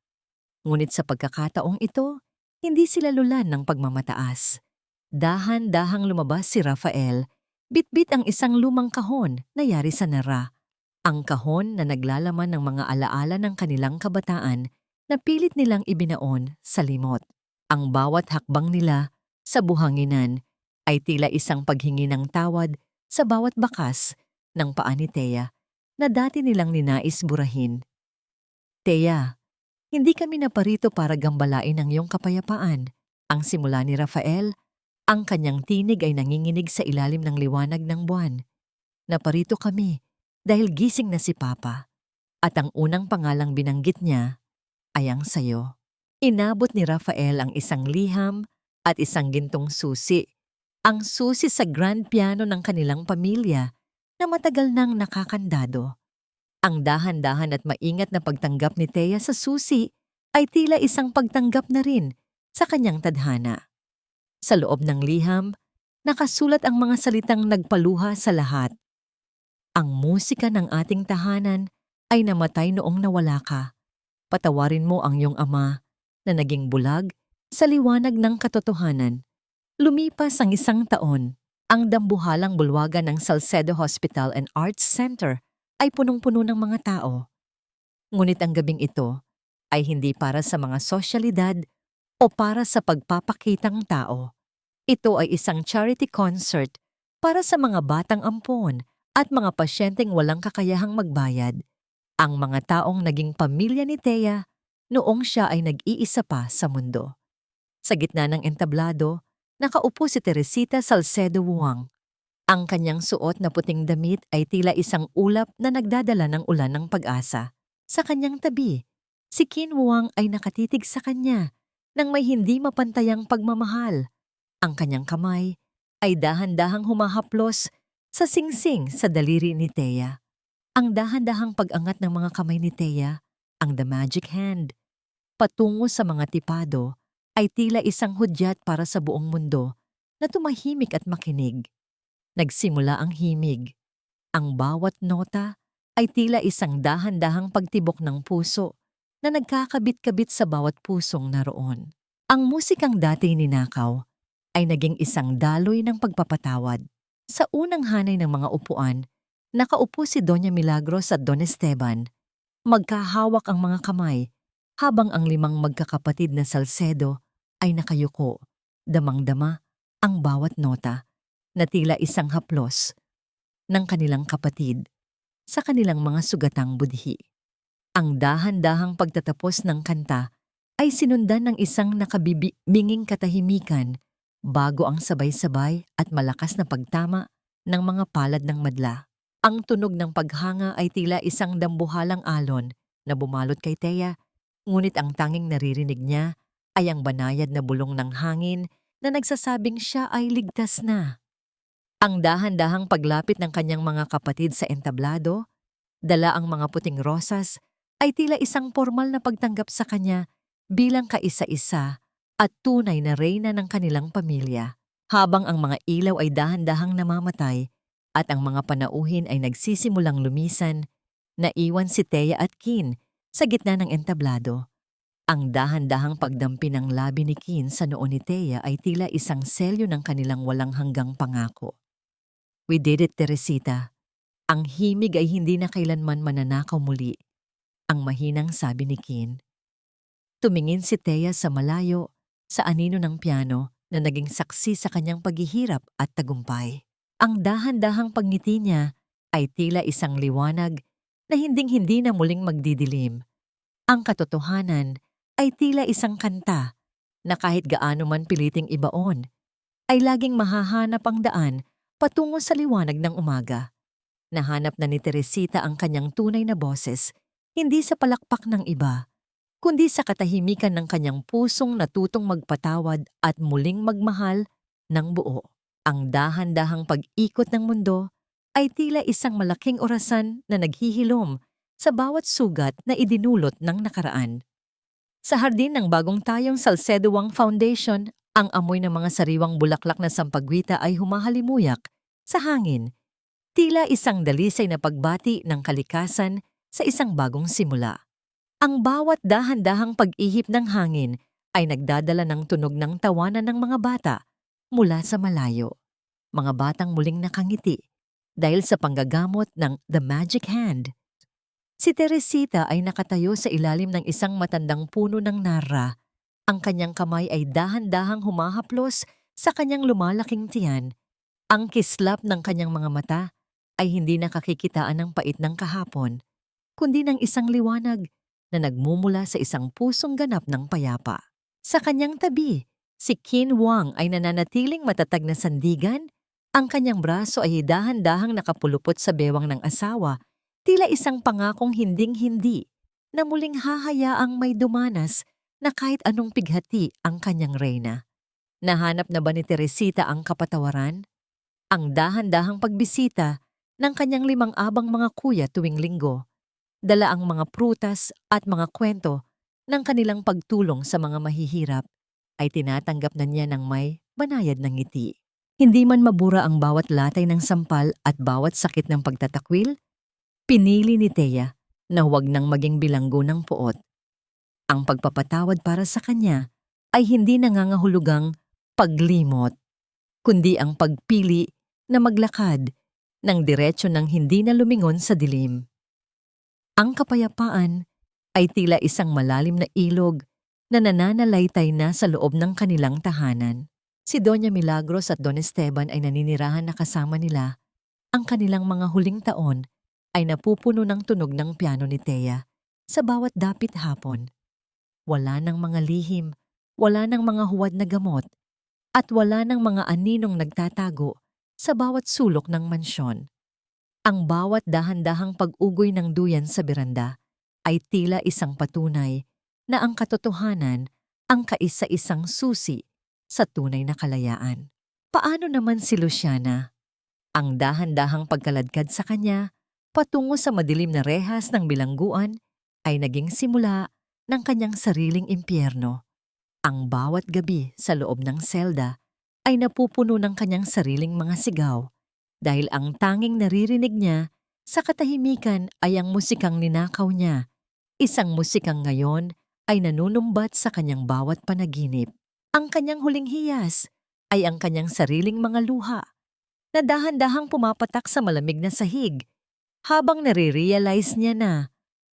Ngunit sa pagkakataong ito, hindi sila lulan ng pagmamataas. Dahan-dahang lumabas si Rafael, bitbit ang isang lumang kahon na yari sa nara. Ang kahon na naglalaman ng mga alaala ng kanilang kabataan na pilit nilang ibinaon sa limot. Ang bawat hakbang nila sa buhanginan ay tila isang paghingi ng tawad sa bawat bakas ng paa ni Thea na dati nilang ninais burahin. Thea, hindi kami naparito para gambalain ang iyong kapayapaan. Ang simula ni Rafael, ang kanyang tinig ay nanginginig sa ilalim ng liwanag ng buwan. Naparito kami dahil gising na si Papa at ang unang pangalang binanggit niya ay ang sayo. Inabot ni Rafael ang isang liham at isang gintong susi, ang susi sa grand piano ng kanilang pamilya na matagal nang nakakandado. Ang dahan-dahan at maingat na pagtanggap ni Thea sa susi ay tila isang pagtanggap na rin sa kanyang tadhana. Sa loob ng liham, nakasulat ang mga salitang nagpaluha sa lahat. Ang musika ng ating tahanan ay namatay noong nawala ka. Patawarin mo ang iyong ama na naging bulag sa liwanag ng katotohanan. Lumipas ang 1 taon, ang dambuhalang bulwagan ng Salcedo Hospital and Arts Center ay punong-puno ng mga tao. Ngunit ang gabing ito ay hindi para sa mga sosyalidad o para sa pagpapakitang tao. Ito ay isang charity concert para sa mga batang ampon at mga pasyenteng walang kakayahang magbayad. Ang mga taong naging pamilya ni Thea noong siya ay nag-iisa pa sa mundo. Sa gitna ng entablado, nakaupo si Teresita Salcedo Wuang. Ang kanyang suot na puting damit ay tila isang ulap na nagdadala ng ulan ng pag-asa. Sa kanyang tabi, si Qin Wuang ay nakatitig sa kanya nang may hindi mapantayang pagmamahal. Ang kanyang kamay ay dahan-dahang humahaplos sa singsing sa daliri ni Thea. Ang dahan-dahang pag-angat ng mga kamay ni Thea, ang the magic hand, patungo sa mga tipado, ay tila isang hudyat para sa buong mundo na tumahimik at makinig. Nagsimula ang himig. Ang bawat nota ay tila isang dahan-dahang pagtibok ng puso na nagkakabit-kabit sa bawat pusong naroon. Ang musikang dati ninakaw ay naging isang daloy ng pagpapatawad. Sa unang hanay ng mga upuan, nakaupo si Doña Milagros at Don Esteban. Magkahawak ang mga kamay habang ang 5 magkakapatid na Salcedo ay nakayuko, damang-dama ang bawat nota na tila isang haplos ng kanilang kapatid sa kanilang mga sugatang budhi. Ang dahan-dahang pagtatapos ng kanta ay sinundan ng isang nakabibinging katahimikan bago ang sabay-sabay at malakas na pagtama ng mga palad ng madla. Ang tunog ng paghanga ay tila isang dambuhalang alon na bumalot kay Thea, ngunit ang tanging naririnig niya ay ang banayad na bulong ng hangin na nagsasabing siya ay ligtas na. Ang dahan-dahang paglapit ng kanyang mga kapatid sa entablado, dala ang mga puting rosas, ay tila isang formal na pagtanggap sa kanya bilang kaisa-isa at tunay na reyna ng kanilang pamilya. Habang ang mga ilaw ay dahan-dahang namamatay at ang mga panauhin ay nagsisimulang lumisan, naiwan si Thea at Qin sa gitna ng entablado. Ang dahan-dahang pagdampi ng labi ni Qin sa noo ni Thea ay tila isang selyo ng kanilang walang hanggang pangako. We did it, Teresita. Ang himig ay hindi na kailanman mananakaw muli. Ang mahinang sabi ni Kin. Tumingin si Thea sa malayo, sa anino ng piano na naging saksi sa kanyang paghihirap at tagumpay. Ang dahan-dahang pagngiti niya ay tila isang liwanag na hinding-hindi na muling magdidilim. Ang katotohanan ay tila isang kanta na kahit gaano man piliting ibaon, ay laging mahahanap ang daan patungo sa liwanag ng umaga. Nahanap na ni Teresita ang kanyang tunay na boses, hindi sa palakpak ng iba, kundi sa katahimikan ng kanyang pusong natutong magpatawad at muling magmahal ng buo. Ang dahan-dahang pag-ikot ng mundo ay tila isang malaking orasan na naghihilom sa bawat sugat na idinulot ng nakaraan. Sa hardin ng bagong tayong Salcedo Wang Foundation, ang amoy ng mga sariwang bulaklak na sampagwita ay humahalimuyak sa hangin, tila isang dalisay na pagbati ng kalikasan sa isang bagong simula. Ang bawat dahan-dahang pag-ihip ng hangin ay nagdadala ng tunog ng tawanan ng mga bata mula sa malayo. Mga batang muling nakangiti dahil sa panggagamot ng The Magic Hand. Si Teresita ay nakatayo sa ilalim ng isang matandang puno ng narra. Ang kanyang kamay ay dahan-dahang humahaplos sa kanyang lumalaking tiyan. Ang kislap ng kanyang mga mata ay hindi nakakikitaan ng pait ng kahapon, kundi ng isang liwanag na nagmumula sa isang pusong ganap ng payapa. Sa kanyang tabi, si Qin Wang ay nananatiling matatag na sandigan. Ang kanyang braso ay dahan-dahang nakapulupot sa bewang ng asawa, tila isang pangakong hinding-hindi na muling hahayaang may dumanas na kahit anong pighati ang kanyang reyna. Nahanap na ba ni Teresita ang kapatawaran? Ang dahan-dahang pagbisita ng kanyang 5 abang mga kuya tuwing linggo, dala ang mga prutas at mga kwento ng kanilang pagtulong sa mga mahihirap, ay tinatanggap na niya ng may banayad ng ngiti. Hindi man mabura ang bawat latay ng sampal at bawat sakit ng pagtatakwil, pinili ni Thea na huwag nang maging bilanggo ng puot. Ang pagpapatawad para sa kanya ay hindi nangangahulugang paglimot, kundi ang pagpili na maglakad ng diretsyo ng hindi na lumingon sa dilim. Ang kapayapaan ay tila isang malalim na ilog na nananalaytay na sa loob ng kanilang tahanan. Si Doña Milagros at Don Esteban ay naninirahan na kasama nila. Ang kanilang mga huling taon ay napupuno ng tunog ng piano ni Thea sa bawat dapit hapon. Wala ng mga lihim, wala ng mga huwad na gamot, at wala ng mga aninong nagtatago sa bawat sulok ng mansyon. Ang bawat dahan-dahang pag-ugoy ng duyan sa beranda ay tila isang patunay na ang katotohanan ang kaisa-isang susi sa tunay na kalayaan. Paano naman si Luciana? Ang dahan-dahang pagkaladkad sa kanya patungo sa madilim na rehas ng bilangguan ay naging simula ng kanyang sariling impyerno. Ang bawat gabi sa loob ng selda ay napupuno ng kanyang sariling mga sigaw dahil ang tanging naririnig niya sa katahimikan ay ang musikang ninakaw niya. Isang musikang ngayon ay nanunumbat sa kanyang bawat panaginip. Ang kanyang huling hiyas ay ang kanyang sariling mga luha na dahan-dahang pumapatak sa malamig na sahig habang nare-realize niya na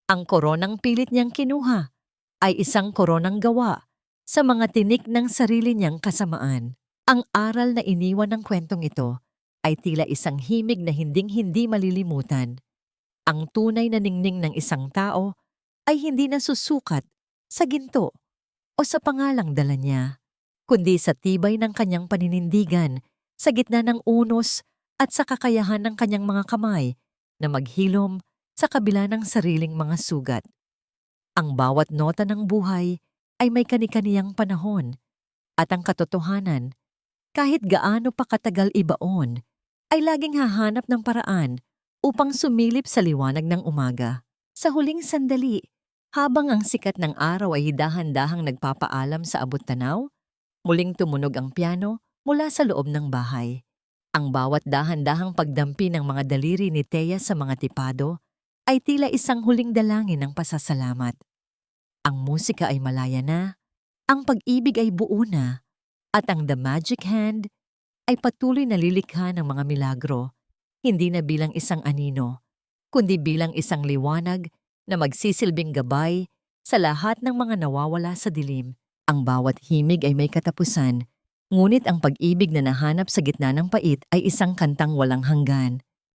ang koronang pilit niyang kinuha ay isang koronang gawa sa mga tinik ng sarili niyang kasamaan. Ang aral na iniwan ng kwentong ito ay tila isang himig na hinding-hindi malilimutan. Ang tunay na ningning ng isang tao ay hindi nasusukat sa ginto o sa pangalang dala niya, kundi sa tibay ng kanyang paninindigan sa gitna ng unos at sa kakayahan ng kanyang mga kamay na maghilom sa kabila ng sariling mga sugat. Ang bawat nota ng buhay ay may kani-kaniyang panahon at ang katotohanan, kahit gaano pa katagal ibaon, ay laging hahanap ng paraan upang sumilip sa liwanag ng umaga. Sa huling sandali, habang ang sikat ng araw ay dahan-dahang nagpapaalam sa abot-tanaw, muling tumunog ang piano mula sa loob ng bahay. Ang bawat dahan-dahang pagdampi ng mga daliri ni Thea sa mga tipado ay tila isang huling dalangin ng pasasalamat. Ang musika ay malaya na, ang pag-ibig ay buo na, at ang The Magic Hand ay patuloy na lilikha ng mga milagro hindi na bilang isang anino, kundi bilang isang liwanag na magsisilbing gabay sa lahat ng mga nawawala sa dilim. Ang bawat himig ay may katapusan, ngunit ang pag-ibig na nahanap sa gitna ng pait ay isang kantang walang hanggan.